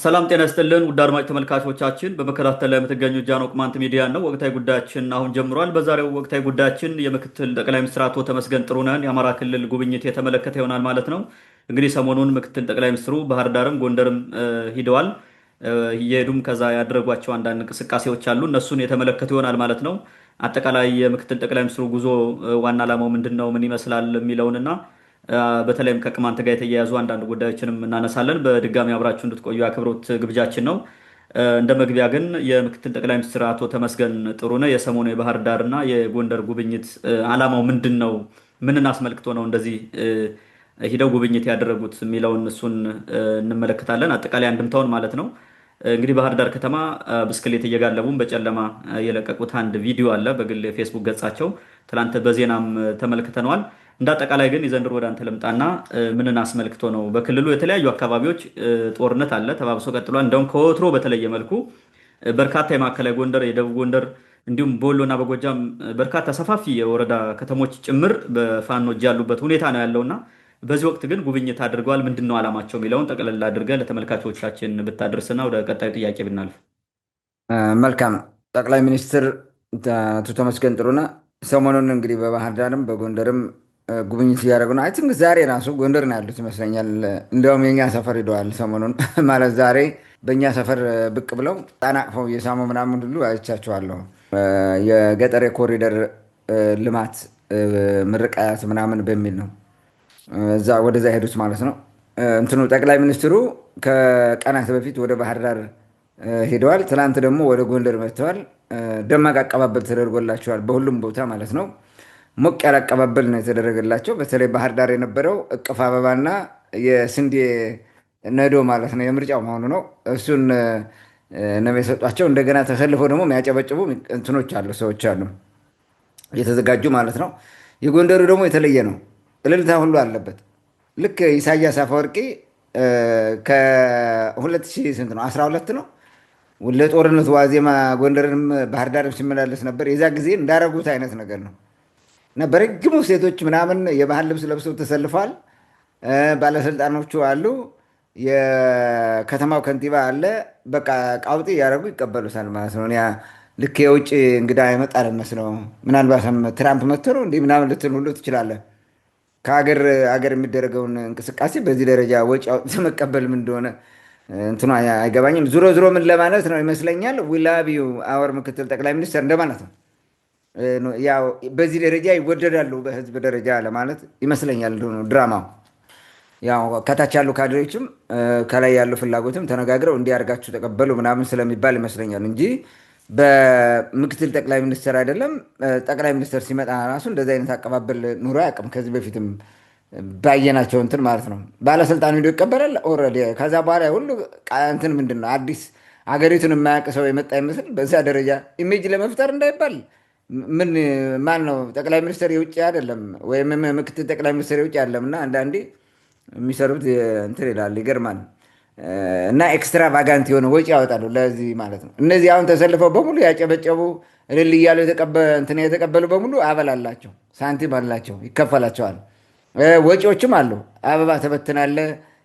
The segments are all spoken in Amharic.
ሰላም ጤና ይስጥልን ውድ አድማጭ ተመልካቾቻችን በመከታተል ላይ የምትገኙ ጃኖ ቅማንት ሚዲያ ነው። ወቅታዊ ጉዳያችን አሁን ጀምሯል። በዛሬው ወቅታዊ ጉዳያችን የምክትል ጠቅላይ ሚኒስትር አቶ ተመስገን ጥሩነህን የአማራ ክልል ጉብኝት የተመለከተ ይሆናል ማለት ነው። እንግዲህ ሰሞኑን ምክትል ጠቅላይ ሚኒስትሩ ባህር ዳርም ጎንደርም ሂደዋል። እየሄዱም ከዛ ያደረጓቸው አንዳንድ እንቅስቃሴዎች አሉ። እነሱን የተመለከቱ ይሆናል ማለት ነው። አጠቃላይ የምክትል ጠቅላይ ሚኒስትሩ ጉዞ ዋና ዓላማው ምንድን ነው፣ ምን ይመስላል የሚለውንና በተለይም ከቅማንት ጋር የተያያዙ አንዳንድ ጉዳዮችንም እናነሳለን። በድጋሚ አብራችሁ እንድትቆዩ አክብሮት ግብዣችን ነው። እንደ መግቢያ ግን የምክትል ጠቅላይ ሚኒስትር አቶ ተመስገን ጥሩነህ የሰሞኑ የባህር ዳርና የጎንደር ጉብኝት ዓላማው ምንድን ነው፣ ምንን አስመልክቶ ነው እንደዚህ ሂደው ጉብኝት ያደረጉት የሚለውን እሱን እንመለከታለን። አጠቃላይ አንድምታውን ማለት ነው። እንግዲህ ባህር ዳር ከተማ ብስክሌት እየጋለቡም በጨለማ የለቀቁት አንድ ቪዲዮ አለ በግል የፌስቡክ ገጻቸው። ትናንት በዜናም ተመልክተነዋል። እንደ አጠቃላይ ግን የዘንድሮ ወደ አንተ ልምጣና ምንን አስመልክቶ ነው? በክልሉ የተለያዩ አካባቢዎች ጦርነት አለ፣ ተባብሶ ቀጥሏል። እንደውም ከወትሮ በተለየ መልኩ በርካታ የማዕከላዊ ጎንደር፣ የደቡብ ጎንደር እንዲሁም በወሎና በጎጃም በርካታ ሰፋፊ የወረዳ ከተሞች ጭምር በፋኖ እጅ ያሉበት ሁኔታ ነው ያለውና በዚህ ወቅት ግን ጉብኝት አድርገዋል። ምንድን ነው ዓላማቸው የሚለውን ጠቅለል አድርገህ ለተመልካቾቻችን ብታደርስና ወደ ቀጣዩ ጥያቄ ብናልፍ። መልካም። ጠቅላይ ሚኒስትር አቶ ተመስገን ጥሩነህ ሰሞኑን እንግዲህ በባህር ዳርም በጎንደርም ጉብኝት እያደረጉ ነው። አይ ቲንክ ዛሬ ራሱ ጎንደር ነው ያሉት ይመስለኛል። እንዲያውም የኛ ሰፈር ሂደዋል ሰሞኑን ማለት ዛሬ በእኛ ሰፈር ብቅ ብለው ጣናቅፈው እየሳሙ ምናምን ሁሉ አይቻቸዋለሁ። የገጠር የኮሪደር ልማት ምርቃት ምናምን በሚል ነው ወደዛ ሄዱት ማለት ነው። እንትኑ ጠቅላይ ሚኒስትሩ ከቀናት በፊት ወደ ባህር ዳር ሄደዋል። ትናንት ደግሞ ወደ ጎንደር መጥተዋል። ደማቅ አቀባበል ተደርጎላቸዋል በሁሉም ቦታ ማለት ነው። ሞቅ ያለ አቀባበል ነው የተደረገላቸው። በተለይ ባህር ዳር የነበረው እቅፍ አበባና የስንዴ ነዶ ማለት ነው የምርጫው መሆኑ ነው። እሱን ነው የሰጧቸው። እንደገና ተሰልፈው ደግሞ የሚያጨበጭቡ እንትኖች አሉ፣ ሰዎች አሉ የተዘጋጁ ማለት ነው። የጎንደሩ ደግሞ የተለየ ነው። እልልታ ሁሉ አለበት። ልክ ኢሳያስ አፈወርቂ ከ2000 ስንት ነው 12 ነው ለጦርነቱ ዋዜማ ጎንደርንም ባህር ዳርም ሲመላለስ ነበር። የዛ ጊዜ እንዳረጉት አይነት ነገር ነው እና በረጅሙ ሴቶች ምናምን የባህል ልብስ ለብሰው ተሰልፈዋል። ባለስልጣኖቹ አሉ፣ የከተማው ከንቲባ አለ። በቃ ቃውጢ እያደረጉ ይቀበሉታል ማለት ነው። ልክ የውጭ እንግዳ ይመጣል መስለው ምናልባትም ትራምፕ መጥቶ ነው እንዲህ ምናምን ልትል ሁሉ ትችላለህ። ከሀገር ሀገር የሚደረገውን እንቅስቃሴ በዚህ ደረጃ ወጪ አውጥተህ መቀበል ምን እንደሆነ እንትኑ አይገባኝም። ዙሮ ዙሮ ምን ለማለት ነው ይመስለኛል፣ ዊ ላቭ ዩ አወር ምክትል ጠቅላይ ሚኒስትር እንደማለት ነው። ያው በዚህ ደረጃ ይወደዳሉ በህዝብ ደረጃ ለማለት ይመስለኛል ድራማው። ያው ከታች ያሉ ካድሬዎችም ከላይ ያሉ ፍላጎትም ተነጋግረው እንዲያርጋችሁ ተቀበሉ ምናምን ስለሚባል ይመስለኛል እንጂ በምክትል ጠቅላይ ሚኒስትር አይደለም። ጠቅላይ ሚኒስትር ሲመጣ ራሱ እንደዚህ አይነት አቀባበል ኑሮ አያውቅም። ከዚህ በፊትም ባየናቸው እንትን ማለት ነው። ባለስልጣን ሄዶ ይቀበላል ኦልሬዲ። ከዛ በኋላ ሁሉ እንትን ምንድን ነው አዲስ አገሪቱን የማያውቅ ሰው የመጣ ይመስል በዛ ደረጃ ኢሜጅ ለመፍጠር እንዳይባል ምን ማን ነው ጠቅላይ ሚኒስትር የውጭ አይደለም ወይም ምክትል ጠቅላይ ሚኒስትር የውጭ አይደለም። እና አንዳንዴ የሚሰሩት እንትን ይላል ይገርማል። እና ኤክስትራቫጋንት የሆነ ወጪ ያወጣሉ ለዚህ ማለት ነው። እነዚህ አሁን ተሰልፈው በሙሉ ያጨበጨቡ እልል እያሉ የተቀበሉ በሙሉ አበል አላቸው፣ ሳንቲም አላቸው፣ ይከፈላቸዋል። ወጪዎችም አሉ። አበባ ተበትናለ፣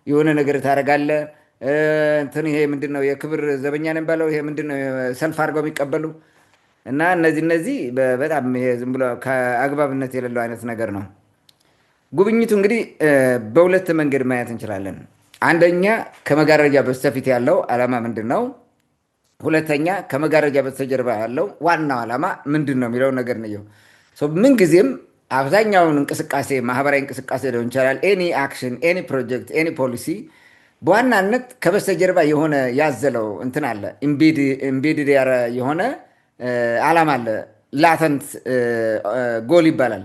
የሆነ ነገር ታደርጋለ። እንትን ይሄ ምንድነው የክብር ዘበኛ ነው የሚባለው፣ ይሄ ምንድነው ሰልፍ አድርገው የሚቀበሉ እና እነዚህ በጣም ዝም ብሎ ከአግባብነት የሌለው አይነት ነገር ነው። ጉብኝቱ እንግዲህ በሁለት መንገድ ማየት እንችላለን። አንደኛ ከመጋረጃ በስተፊት ያለው ዓላማ ምንድን ነው? ሁለተኛ ከመጋረጃ በስተጀርባ ያለው ዋናው ዓላማ ምንድን ነው የሚለው ነገር ነው። ምንጊዜም አብዛኛውን እንቅስቃሴ ማህበራዊ እንቅስቃሴ ሊሆን ይችላል፣ ኤኒ አክሽን፣ ኤኒ ፕሮጀክት፣ ኤኒ ፖሊሲ በዋናነት ከበስተጀርባ የሆነ ያዘለው እንትን አለ፣ ኢምቤድድ የሆነ ዓላማ አለ። ላተንት ጎል ይባላል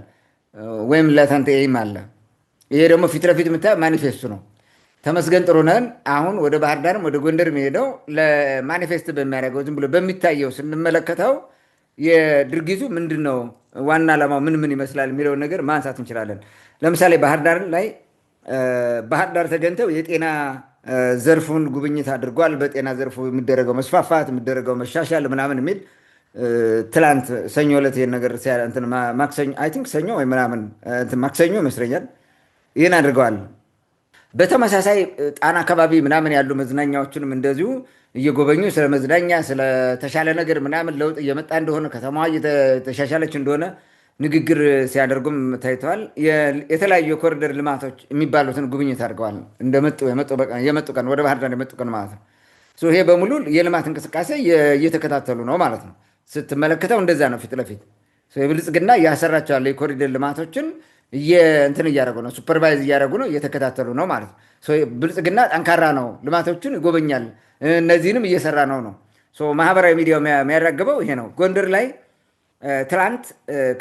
ወይም ላተንት ኤይም አለ። ይሄ ደግሞ ፊት ለፊት የምታየው ማኒፌስቱ ነው። ተመስገን ጥሩነህን አሁን ወደ ባህር ዳርም ወደ ጎንደር የሚሄደው ለማኒፌስት በሚያደርገው ዝም ብሎ በሚታየው ስንመለከተው የድርጊቱ ምንድን ነው፣ ዋና ዓላማው ምን ይመስላል የሚለውን ነገር ማንሳት እንችላለን። ለምሳሌ ባህር ዳር ላይ ባህር ዳር ተገኝተው የጤና ዘርፉን ጉብኝት አድርጓል። በጤና ዘርፉ የሚደረገው መስፋፋት የሚደረገው መሻሻል ምናምን የሚል ትላንት ሰኞ ዕለት ይሄን ነገር ማክሰኞ አይ ቲንክ ሰኞ ወይ ምናምን ማክሰኞ ይመስለኛል ይህን አድርገዋል። በተመሳሳይ ጣና አካባቢ ምናምን ያሉ መዝናኛዎችንም እንደዚሁ እየጎበኙ ስለ መዝናኛ ስለተሻለ ነገር ምናምን ለውጥ እየመጣ እንደሆነ ከተማዋ እየተሻሻለች እንደሆነ ንግግር ሲያደርጉም ታይተዋል። የተለያዩ የኮሪደር ልማቶች የሚባሉትን ጉብኝት አድርገዋል። የመጡ ቀን ወደ ባህር ዳር የመጡ ቀን ማለት ነው። ይሄ በሙሉ የልማት እንቅስቃሴ እየተከታተሉ ነው ማለት ነው። ስትመለከተው እንደዛ ነው። ፊት ለፊት የብልጽግና እያሰራቸዋለ የኮሪደር ልማቶችን እንትን እያደረጉ ነው፣ ሱፐርቫይዝ እያደረጉ ነው፣ እየተከታተሉ ነው ማለት ነው። ብልጽግና ጠንካራ ነው፣ ልማቶችን ይጎበኛል፣ እነዚህንም እየሰራ ነው ነው። ማህበራዊ ሚዲያው የሚያራግበው ይሄ ነው። ጎንደር ላይ ትላንት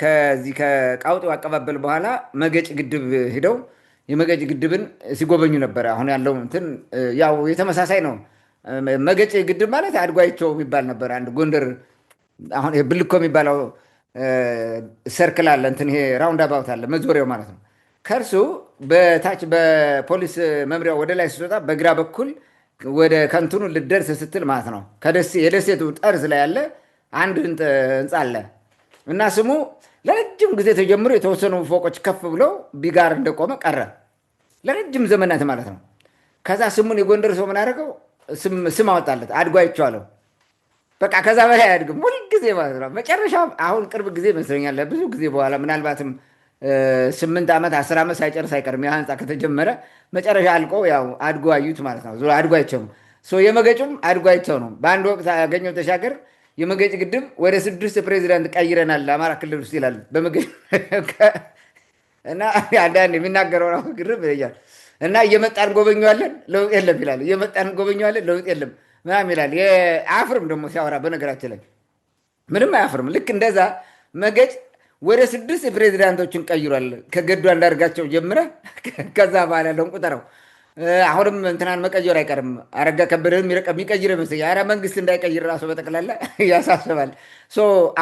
ከዚህ ከቃውጤው አቀባበል በኋላ መገጭ ግድብ ሂደው የመገጭ ግድብን ሲጎበኙ ነበረ። አሁን ያለው እንትን ያው የተመሳሳይ ነው። መገጭ ግድብ ማለት አድጓይቸው የሚባል ነበር። አንድ ጎንደር አሁን ብልኮ የሚባለው ሰርክል አለ፣ እንትን ይሄ ራውንድ አባውት አለ፣ መዞሪያው ማለት ነው። ከእርሱ በታች በፖሊስ መምሪያው ወደ ላይ ስትወጣ በግራ በኩል ወደ ከንቱኑ ልደርስ ስትል ማለት ነው የደሴቱ ጠርዝ ላይ ያለ አንድ ህንፃ አለ እና ስሙ ለረጅም ጊዜ ተጀምሮ የተወሰኑ ፎቆች ከፍ ብሎ ቢጋር እንደቆመ ቀረ ለረጅም ዘመናት ማለት ነው። ከዛ ስሙን የጎንደር ሰው ምን አደረገው? ስም አወጣለት፣ አድጓይቼዋለሁ። በቃ ከዛ በላይ አያድግም ሁልጊዜ ማለት ነው። መጨረሻ አሁን ቅርብ ጊዜ ይመስለኛል ብዙ ጊዜ በኋላ ምናልባትም 8 ዓመት 10 ዓመት ሳይጨርስ አይቀርም ያ ህንፃ ከተጀመረ መጨረሻ አልቆ ያው አድጓዩት ማለት ነው። አድጓይቸው ነው። የመገጩም አድጓይቸው ነው። በአንድ ወቅት አገኘሁ ተሻገር የመገጭ ግድብ ወደ 6 ፕሬዚዳንት ቀይረናል አማራ ክልል ውስጥ ይላል በመገጭ እና አንዳንድ የሚናገረው ራሱ ግርም ይለኛል። እና እየመጣን ጎበኘዋለን ለውጥ የለም ይላል። እየመጣን ጎበኘዋለን ለውጥ የለም ምናምን ይላል። አያፍርም ደግሞ ሲያወራ፣ በነገራችን ላይ ምንም አያፍርም። ልክ እንደዛ መገጭ ወደ 6 ፕሬዚዳንቶችን ቀይሯል። ከገዱ አንዳርጋቸው ጀምረ ከዛ በኋላ ያለውን ቁጠረው። አሁንም እንትናን መቀየር አይቀርም። አረጋ ከበደንም የሚቀይር ይመስለኛል። ኧረ መንግስት እንዳይቀይር ራሱ በጠቅላላ ያሳስባል።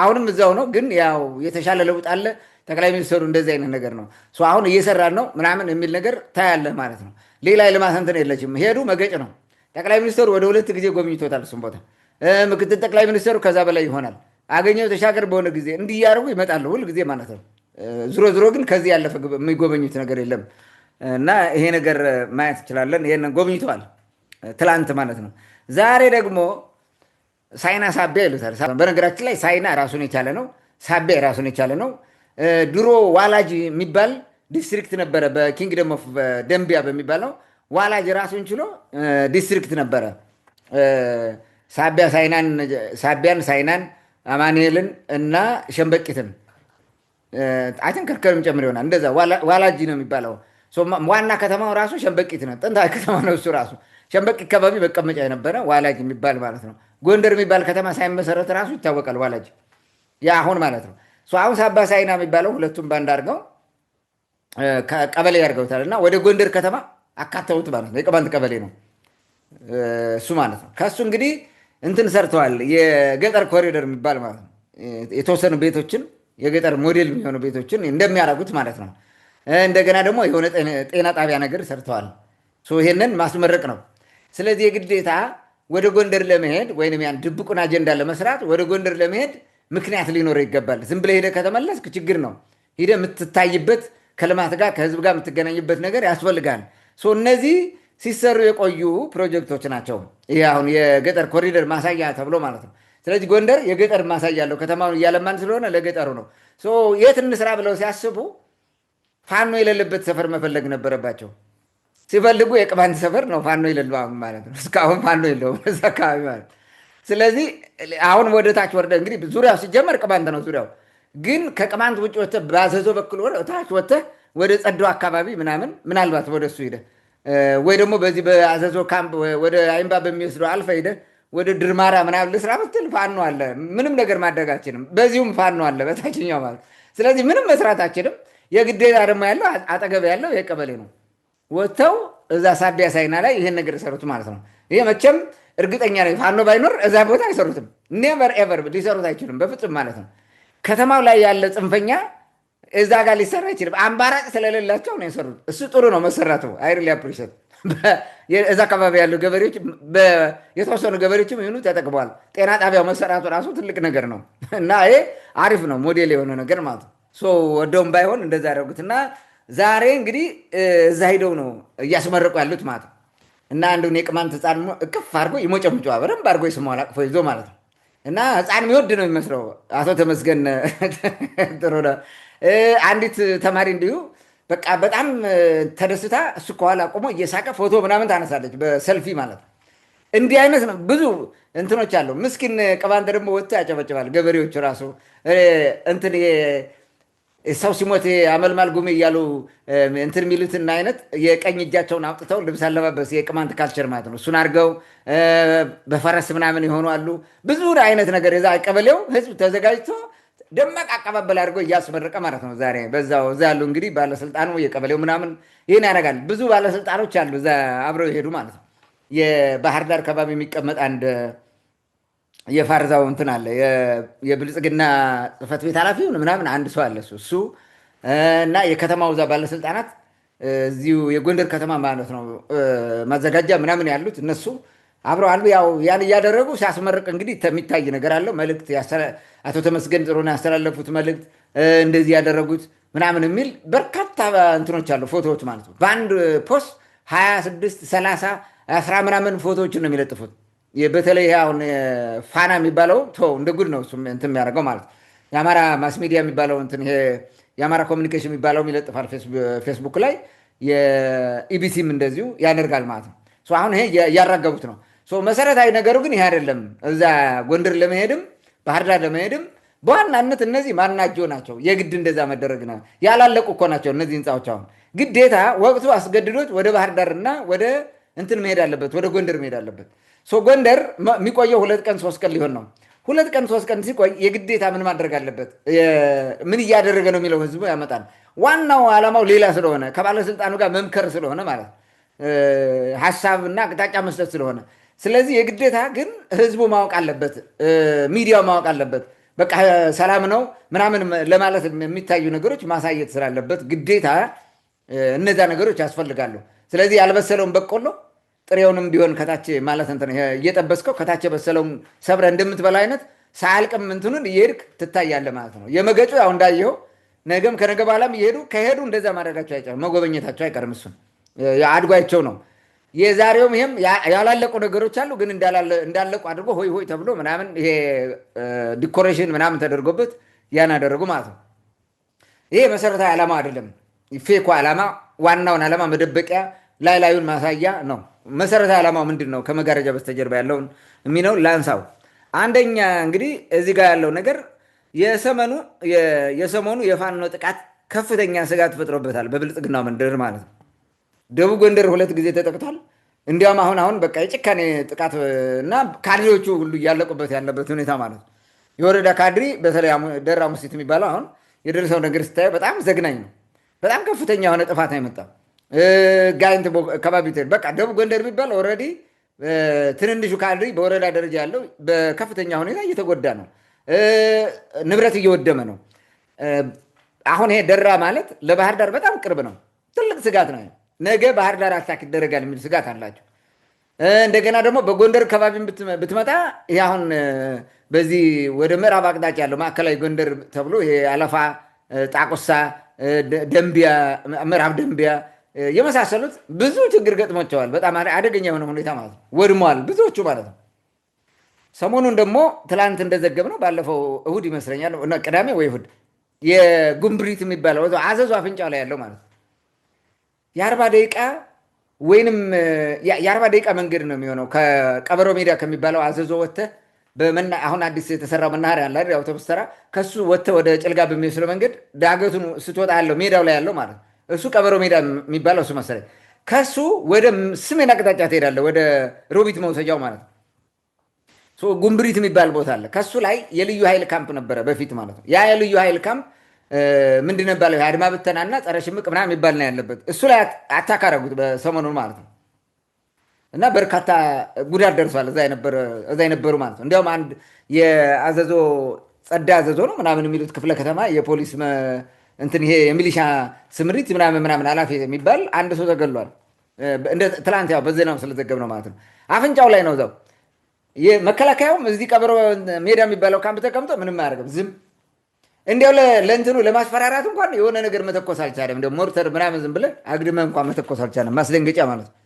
አሁንም እዛው ነው፣ ግን ያው የተሻለ ለውጥ አለ። ጠቅላይ ሚኒስትሩ እንደዚህ አይነት ነገር ነው አሁን እየሰራን ነው ምናምን የሚል ነገር ታያለህ ማለት ነው። ሌላ የልማት እንትን የለችም። ሄዱ መገጭ ነው። ጠቅላይ ሚኒስትሩ ወደ 2 ጊዜ ጎብኝቶታል እሱም ቦታ። ምክትል ጠቅላይ ሚኒስትሩ ከዛ በላይ ይሆናል። አገኘሁ ተሻገር በሆነ ጊዜ እንዲህ እያደረጉ ይመጣሉ ሁል ጊዜ ማለት ነው። ዞሮ ግን ከዚህ ያለፈ የሚጎበኙት ነገር የለም እና ይሄ ነገር ማየት እንችላለን። ይሄንን ጎብኝተዋል ትላንት ማለት ነው። ዛሬ ደግሞ ሳይና ሳቢያ ይሉታል። በነገራችን ላይ ሳይና ራሱን የቻለ ነው፣ ሳቢያ ራሱን የቻለ ነው። ድሮ ዋላጅ የሚባል ዲስትሪክት ነበረ በኪንግደም ኦፍ ደምቢያ በሚባለው ዋላጅ ራሱን ችሎ ዲስትሪክት ነበረ። ሳቢያን፣ ሳይናን፣ አማኑኤልን እና ሸንበቂትን አይተን ከርከርም ጨምር ይሆናል። እንደዛ ዋላጅ ነው የሚባለው። ዋና ከተማው ራሱ ሸንበቂት ነው። ጥንታዊ ከተማ ነው እሱ ራሱ። ሸንበቂ አካባቢ መቀመጫ የነበረ ዋላጅ የሚባል ማለት ነው። ጎንደር የሚባል ከተማ ሳይመሰረት ራሱ ይታወቃል ዋላጅ፣ ያ አሁን ማለት ነው። አሁን ሳባ ሳይና የሚባለው ሁለቱም ባንድ አድርገው ቀበሌ ያድርገውታል እና ወደ ጎንደር ከተማ አካተውት ማለት ነው። የቅማንት ቀበሌ ነው እሱ ማለት ነው። ከእሱ እንግዲህ እንትን ሰርተዋል፣ የገጠር ኮሪደር የሚባል ማለት ነው። የተወሰኑ ቤቶችን የገጠር ሞዴል የሚሆኑ ቤቶችን እንደሚያደርጉት ማለት ነው። እንደገና ደግሞ የሆነ ጤና ጣቢያ ነገር ሰርተዋል። ይሄንን ማስመረቅ ነው። ስለዚህ የግዴታ ወደ ጎንደር ለመሄድ ወይም ያን ድብቁን አጀንዳ ለመስራት ወደ ጎንደር ለመሄድ ምክንያት ሊኖረው ይገባል። ዝም ብለህ ሄደህ ከተመለስክ ችግር ነው። ሄደህ የምትታይበት ከልማት ጋር ከህዝብ ጋር የምትገናኝበት ነገር ያስፈልጋል። እነዚህ ሲሰሩ የቆዩ ፕሮጀክቶች ናቸው። ይህ አሁን የገጠር ኮሪደር ማሳያ ተብሎ ማለት ነው። ስለዚህ ጎንደር የገጠር ማሳያ አለው። ከተማውን እያለማን ስለሆነ ለገጠሩ ነው። የት እንስራ ብለው ሲያስቡ ፋኖ የሌለበት ሰፈር መፈለግ ነበረባቸው። ሲፈልጉ የቅማንት ሰፈር ነው ፋኖ የሌለው ማለት ነው። እስካሁን ፋኖ የለውም እዛ አካባቢ ማለት ነው። ስለዚህ አሁን ወደ ታች ወርደ እንግዲህ ዙሪያው ሲጀመር ቅማንት ነው ዙሪያው። ግን ከቅማንት ውጭ ወጥተህ በአዘዞ በኩል ወደ ታች ወጥተህ ወደ ጸዶ አካባቢ ምናምን ምናልባት ወደ እሱ ሄደህ ወይ ደግሞ በዚህ በአዘዞ ካምፕ ወደ አይምባ በሚወስደው አልፈ ሄደህ ወደ ድርማራ ምናምን ልስራ ብትል ፋኖ አለ። ምንም ነገር ማድረግ አችልም። በዚሁም ፋኖ አለ በታችኛው ማለት። ስለዚህ ምንም መስራት አችልም። የግዴታ ደግሞ ያለው አጠገብ ያለው የቀበሌ ነው። ወጥተው እዛ ሳቢያ ሳይና ላይ ይህን ነገር የሰሩት ማለት ነው። ይሄ መቼም እርግጠኛ ነኝ ፋኖ ባይኖር እዛ ቦታ አይሰሩትም። ኔቨር ኤቨር ሊሰሩት አይችሉም በፍጹም ማለት ነው። ከተማው ላይ ያለ ጽንፈኛ እዛ ጋር ሊሰራ አይችልም። አምባራጭ ስለሌላቸው ነው የሰሩት። እሱ ጥሩ ነው መሰራቱ። አይሪሊ አፕሪሼት እዛ አካባቢ ያሉ ገበሬዎች የተወሰኑ ገበሬዎችም ይሁኑ ተጠቅመዋል። ጤና ጣቢያው መሰራቱ ራሱ ትልቅ ነገር ነው እና ይሄ አሪፍ ነው፣ ሞዴል የሆነ ነገር ማለት ነው። ወደውም ባይሆን እንደዛ ያደረጉት እና ዛሬ እንግዲህ እዛ ሂደው ነው እያስመረቁ ያሉት ማለት ነው። እና አንዱን የቅማንት ህፃን እቅፍ አድርጎ ይሞጨምጨዋ በደንብ አድርጎ ይስመዋል አቅፎ ይዞ ማለት ነው። እና ህፃን የሚወድ ነው የሚመስለው አቶ ተመስገን ጥሩነህ። አንዲት ተማሪ እንዲሁ በቃ በጣም ተደስታ እሱ ከኋላ ቆሞ እየሳቀ ፎቶ ምናምን ታነሳለች በሰልፊ ማለት ነው። እንዲህ አይነት ነው ብዙ እንትኖች አለው። ምስኪን ቅማንት ደግሞ ወጥቶ ያጨበጭባል። ገበሬዎቹ ራሱ እንትን ሰው ሲሞት አመልማል ጉሜ እያሉ እንትን የሚሉትን አይነት የቀኝ እጃቸውን አውጥተው ልብስ አለባበስ የቅማንት ካልቸር ማለት ነው። እሱን አድርገው በፈረስ ምናምን የሆኑ አሉ። ብዙ አይነት ነገር የዛ ቀበሌው ህዝብ ተዘጋጅቶ ደማቅ አቀባበል አድርገው እያስመረቀ ማለት ነው። ዛሬ በዛው እዛ ያሉ እንግዲህ ባለስልጣኑ የቀበሌው ምናምን ይህን ያደርጋል። ብዙ ባለስልጣኖች አሉ እዛ አብረው ይሄዱ ማለት ነው። የባህር ዳር ከባቢ የሚቀመጥ አንድ የፋርዛው እንትን አለ የብልጽግና ጽህፈት ቤት ኃላፊ ምናምን አንድ ሰው አለ። እሱ እና የከተማው እዛ ባለስልጣናት እዚሁ የጎንደር ከተማ ማለት ነው ማዘጋጃ ምናምን ያሉት እነሱ አብረው አሉ። ያው ያን እያደረጉ ሲያስመርቅ እንግዲህ የሚታይ ነገር አለው። መልእክት አቶ ተመስገን ጥሩነህ ያስተላለፉት መልእክት እንደዚህ ያደረጉት ምናምን የሚል በርካታ እንትኖች አሉ፣ ፎቶዎች ማለት ነው። በአንድ ፖስት 26 30 10 ምናምን ፎቶዎችን ነው የሚለጥፉት። በተለይ አሁን ፋና የሚባለው እንደ ጉድ ነው እሱም እንትን የሚያደርገው ማለት ነው። የአማራ ማስ ሚዲያ የሚባለው እንትን ይሄ የአማራ ኮሚኒኬሽን የሚባለው ይለጥፋል ፌስቡክ ላይ፣ የኢቢሲም እንደዚሁ ያደርጋል ማለት ነው። አሁን ይሄ እያራገቡት ነው። መሰረታዊ ነገሩ ግን ይሄ አይደለም። እዛ ጎንደር ለመሄድም ባህር ዳር ለመሄድም በዋናነት እነዚህ ማናቸው ናቸው። የግድ እንደዛ መደረግ ነው። ያላለቁ እኮ ናቸው እነዚህ ህንፃዎች። አሁን ግዴታ ወቅቱ አስገድዶት ወደ ባህር ዳርና ወደ እንትን መሄድ አለበት፣ ወደ ጎንደር መሄድ አለበት። ጎንደር የሚቆየው 2 ቀን 3 ቀን ሊሆን ነው። 2 ቀን 3 ቀን ሲቆይ የግዴታ ምን ማድረግ አለበት? ምን እያደረገ ነው የሚለው ህዝቡ ያመጣል። ዋናው ዓላማው ሌላ ስለሆነ ከባለስልጣኑ ጋር መምከር ስለሆነ ማለት ሀሳብና አቅጣጫ መስጠት ስለሆነ፣ ስለዚህ የግዴታ ግን ህዝቡ ማወቅ አለበት፣ ሚዲያው ማወቅ አለበት። በቃ ሰላም ነው ምናምን ለማለት የሚታዩ ነገሮች ማሳየት ስላለበት ግዴታ እነዛ ነገሮች ያስፈልጋሉ። ስለዚህ ያልበሰለውን በቆሎ ጥሬውንም ቢሆን ከታች ማለት እንትን እየጠበስከው ከታች የበሰለውን ሰብረ እንደምትበላ አይነት ሳያልቅም እንትኑን እየሄድክ ትታያለህ ማለት ነው። የመገጩ ያው እንዳየኸው ነገም ከነገ በኋላም እየሄዱ ከሄዱ እንደዛ ማድረጋቸው አይቀርም፣ መጎበኘታቸው አይቀርም። እሱን አድጓቸው ነው። የዛሬውም ይሄም ያላለቁ ነገሮች አሉ፣ ግን እንዳለቁ አድርጎ ሆይ ሆይ ተብሎ ምናምን ይሄ ዲኮሬሽን ምናምን ተደርጎበት ያን አደረጉ ማለት ነው። ይሄ መሰረታዊ ዓላማ አይደለም። ፌኮ ዓላማ ዋናውን ዓላማ መደበቂያ ላይ ላዩን ማሳያ ነው። መሰረታዊ ዓላማው ምንድን ነው? ከመጋረጃ በስተጀርባ ያለውን የሚነው ላንሳው። አንደኛ እንግዲህ እዚህ ጋር ያለው ነገር የሰሞኑ የፋኖ ጥቃት ከፍተኛ ስጋት ፈጥሮበታል፣ በብልጽግናው መንደር ማለት ነው። ደቡብ ጎንደር 2 ጊዜ ተጠቅቷል። እንዲያውም አሁን በቃ የጭካኔ ጥቃት እና ካድሬዎቹ ሁሉ እያለቁበት ያለበት ሁኔታ ማለት ነው። የወረዳ ካድሪ በተለይ ደራ ሙስት የሚባለው አሁን የደረሰው ነገር ስታየው በጣም ዘግናኝ ነው። በጣም ከፍተኛ የሆነ ጥፋት ነው የመጣው። ጋይንት ከባቢ በቃ ደቡብ ጎንደር የሚባል ኦልሬዲ ትንንሹ ካድሪ በወረዳ ደረጃ ያለው በከፍተኛ ሁኔታ እየተጎዳ ነው። ንብረት እየወደመ ነው። አሁን ይሄ ደራ ማለት ለባህር ዳር በጣም ቅርብ ነው። ትልቅ ስጋት ነው። ነገ ባህር ዳር አታክ ይደረጋል የሚል ስጋት አላቸው። እንደገና ደግሞ በጎንደር ከባቢ ብትመጣ ይሄ አሁን በዚህ ወደ ምዕራብ አቅጣጫ ያለው ማዕከላዊ ጎንደር ተብሎ ይሄ አለፋ፣ ጣቁሳ፣ ደንቢያ፣ ምዕራብ ደንቢያ የመሳሰሉት ብዙ ችግር ገጥሞቸዋል። በጣም አደገኛ የሆነ ሁኔታ ማለት ነው። ወድመዋል ብዙዎቹ ማለት ነው። ሰሞኑን ደግሞ ትላንት እንደዘገብ ነው ባለፈው እሁድ ይመስለኛል ቅዳሜ ወይ እሁድ የጉምብሪት የሚባለው አዘዞ አፍንጫ ላይ ያለው ማለት ነው የ40 ደቂቃ ወይንም የ40 ደቂቃ መንገድ ነው የሚሆነው ከቀበሮ ሜዳ ከሚባለው አዘዞ ወጥተህ አሁን አዲስ የተሰራው መናኸሪያ አለ አይደል? አውቶቡስ ተራ ከሱ ወጥተህ ወደ ጭልጋ በሚወስደው መንገድ ዳገቱን ስትወጣ ያለው ሜዳው ላይ ያለው ማለት ነው። እሱ ቀበሮ ሜዳ የሚባለው እሱ መሰለኝ። ከሱ ወደ ሰሜን አቅጣጫ ትሄዳለህ፣ ወደ ሮቢት መውሰጃው ማለት ነው። ጉምብሪት የሚባል ቦታ አለ። ከሱ ላይ የልዩ ኃይል ካምፕ ነበረ በፊት ማለት ነው። ያ የልዩ ኃይል ካምፕ ምንድን ነው የሚባለው? አድማ ብተናና ጸረ ሽምቅ ምናምን የሚባል ነው ያለበት። እሱ ላይ አታክ አደረጉት በሰሞኑን ማለት ነው። እና በርካታ ጉዳት ደርሷል እዛ የነበሩ ማለት ነው። እንዲያውም አንድ የአዘዞ ጸዳ አዘዞ ነው ምናምን የሚሉት ክፍለ ከተማ የፖሊስ እንትን ይሄ የሚሊሻ ስምሪት ምናምን ኃላፊ የሚባል አንድ ሰው ተገሏል። ትላንት ያው በዜናው ስለዘገብ ነው ማለት ነው። አፍንጫው ላይ ነው እዛው። መከላከያውም እዚህ ቀበሮ ሜዳ የሚባለው ካምፕ ተቀምጦ ምንም አያደርግም ዝም። እንዲያው ለእንትኑ ለማስፈራራት እንኳን የሆነ ነገር መተኮስ አልቻለም። እንደ ሞርተር ምናምን ዝም ብለህ አግድመህ እንኳን መተኮስ አልቻለም። ማስደንገጫ ማለት ነው።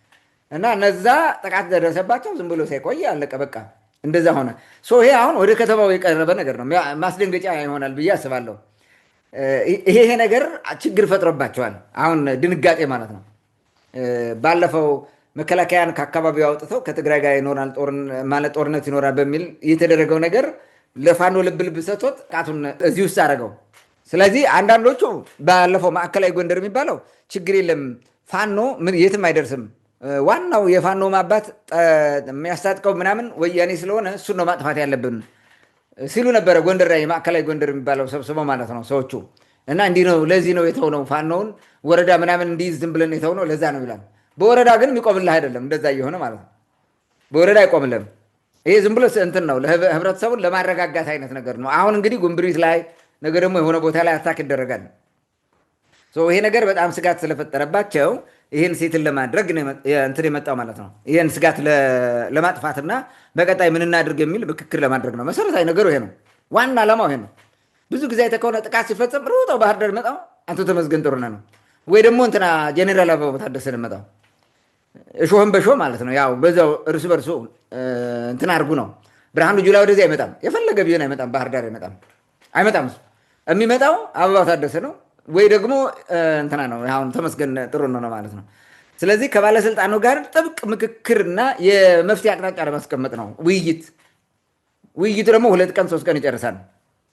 እና እነዛ ጥቃት ደረሰባቸው። ዝም ብሎ ሳይቆይ አለቀ በቃ እንደዛ ሆነ። ይሄ አሁን ወደ ከተማው የቀረበ ነገር ነው። ማስደንገጫ ይሆናል ብዬ አስባለሁ። ይሄ ነገር ችግር ፈጥሮባቸዋል። አሁን ድንጋጤ ማለት ነው። ባለፈው መከላከያን ከአካባቢው አውጥተው ከትግራይ ጋር ይኖራል ማለት ጦርነት ይኖራል በሚል የተደረገው ነገር ለፋኖ ልብ ሰጥቶት ጥቃቱን እዚህ ውስጥ አደረገው። ስለዚህ አንዳንዶቹ ባለፈው ማዕከላዊ ጎንደር የሚባለው ችግር የለም ፋኖ የትም አይደርስም፣ ዋናው የፋኖ ማባት የሚያስታጥቀው ምናምን ወያኔ ስለሆነ እሱን ነው ማጥፋት ያለብን ሲሉ ነበረ። ጎንደር ላይ ማዕከላዊ ጎንደር የሚባለው ሰብስበው ማለት ነው ሰዎቹ። እና እንዲህ ነው ለዚህ ነው የተውነው ፋኖውን ወረዳ ምናምን እንዲይዝ ዝም ብለን የተውነው ለዛ ነው ይላል። በወረዳ ግን የሚቆምልህ አይደለም እንደዛ እየሆነ ማለት ነው። በወረዳ አይቆምልህም። ይሄ ዝም ብሎ እንትን ነው ህብረተሰቡን ለማረጋጋት አይነት ነገር ነው። አሁን እንግዲህ ጉምብሪት ላይ ነገ ደግሞ የሆነ ቦታ ላይ አታክ ይደረጋል። ይሄ ነገር በጣም ስጋት ስለፈጠረባቸው ይህን ሴትን ለማድረግ እንትን የመጣው ማለት ነው። ይህን ስጋት ለማጥፋትና በቀጣይ ምን እናድርግ የሚል ምክክር ለማድረግ ነው። መሰረታዊ ነገሩ ይሄ ነው። ዋና ዓላማው ይሄ ነው። ብዙ ጊዜ ከሆነ ጥቃት ሲፈጸም ሩጠው ባህር ዳር መጣው አቶ ተመስገን ጥሩነህ ነው ወይ ደግሞ እንትና ጄኔራል አበባው ታደሰ መጣው እሾህን በሾህ ማለት ነው። ያው በዛው እርስ በርሱ እንትን አድርጉ ነው። ብርሃኑ ጁላ ወደዚህ አይመጣም፣ የፈለገ ቢሆን አይመጣም፣ ባህር ዳር አይመጣም። የሚመጣው አበባው ታደሰ ነው ወይ ደግሞ እንትና ነው። አሁን ተመስገን ጥሩነህ ነው ማለት ነው። ስለዚህ ከባለስልጣኑ ጋር ጥብቅ ምክክርና የመፍትሄ አቅጣጫ ለማስቀመጥ ነው ውይይቱ ደግሞ 2 ቀን 3 ቀን ይጨርሳል።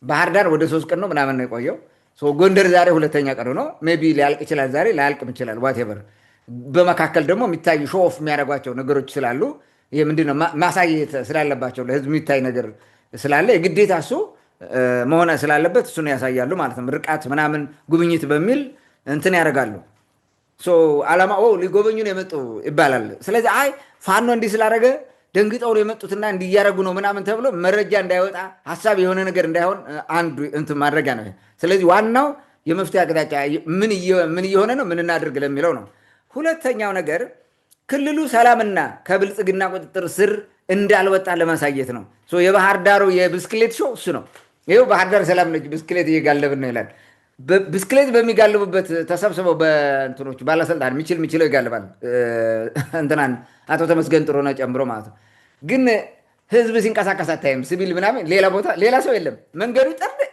ባህር ዳር ወደ 3 ቀን ነው ምናምን ነው የቆየው። ጎንደር ዛሬ 2ኛ ቀኑ ነው። ሜይ ቢ ሊያልቅ ይችላል፣ ዛሬ ላያልቅም ይችላል። ዋቴቨር በመካከል ደግሞ የሚታዩ ሾፍ የሚያደርጓቸው ነገሮች ስላሉ ይሄ ምንድነው ማሳየት ስላለባቸው ለህዝብ የሚታይ ነገር ስላለ የግዴታ እሱ መሆን ስላለበት እሱን ያሳያሉ ማለት ነው። ርቃት ምናምን ጉብኝት በሚል እንትን ያደርጋሉ። ዓላማ ሊጎበኙ ነው የመጡ ይባላል። ስለዚህ አይ ፋኖ እንዲህ ስላደረገ ደንግጠው ነው የመጡትና እንዲያረጉ ነው ምናምን ተብሎ መረጃ እንዳይወጣ ሀሳብ የሆነ ነገር እንዳይሆን አንዱ እንትን ማድረጊያ ነው። ስለዚህ ዋናው የመፍትሄ አቅጣጫ ምን እየሆነ ነው ምን እናድርግ ለሚለው ነው። ሁለተኛው ነገር ክልሉ ሰላምና ከብልጽግና ቁጥጥር ስር እንዳልወጣ ለማሳየት ነው። የባህር ዳሩ የብስክሌት ሾው እሱ ነው። ይኸው ባህር ዳር ሰላም ነች፣ ብስክሌት እየጋለብን ነው ይላል። ብስክሌት በሚጋልቡበት ተሰብስበው በእንትኖች ባለስልጣን የሚችለው ይጋልባል። እንትናን አቶ ተመስገን ጥሩነህ ጨምሮ ማለት ነው። ግን ህዝብ ሲንቀሳቀስ አታይም። ሲቪል ምናምን ሌላ ቦታ ሌላ ሰው የለም። መንገዱ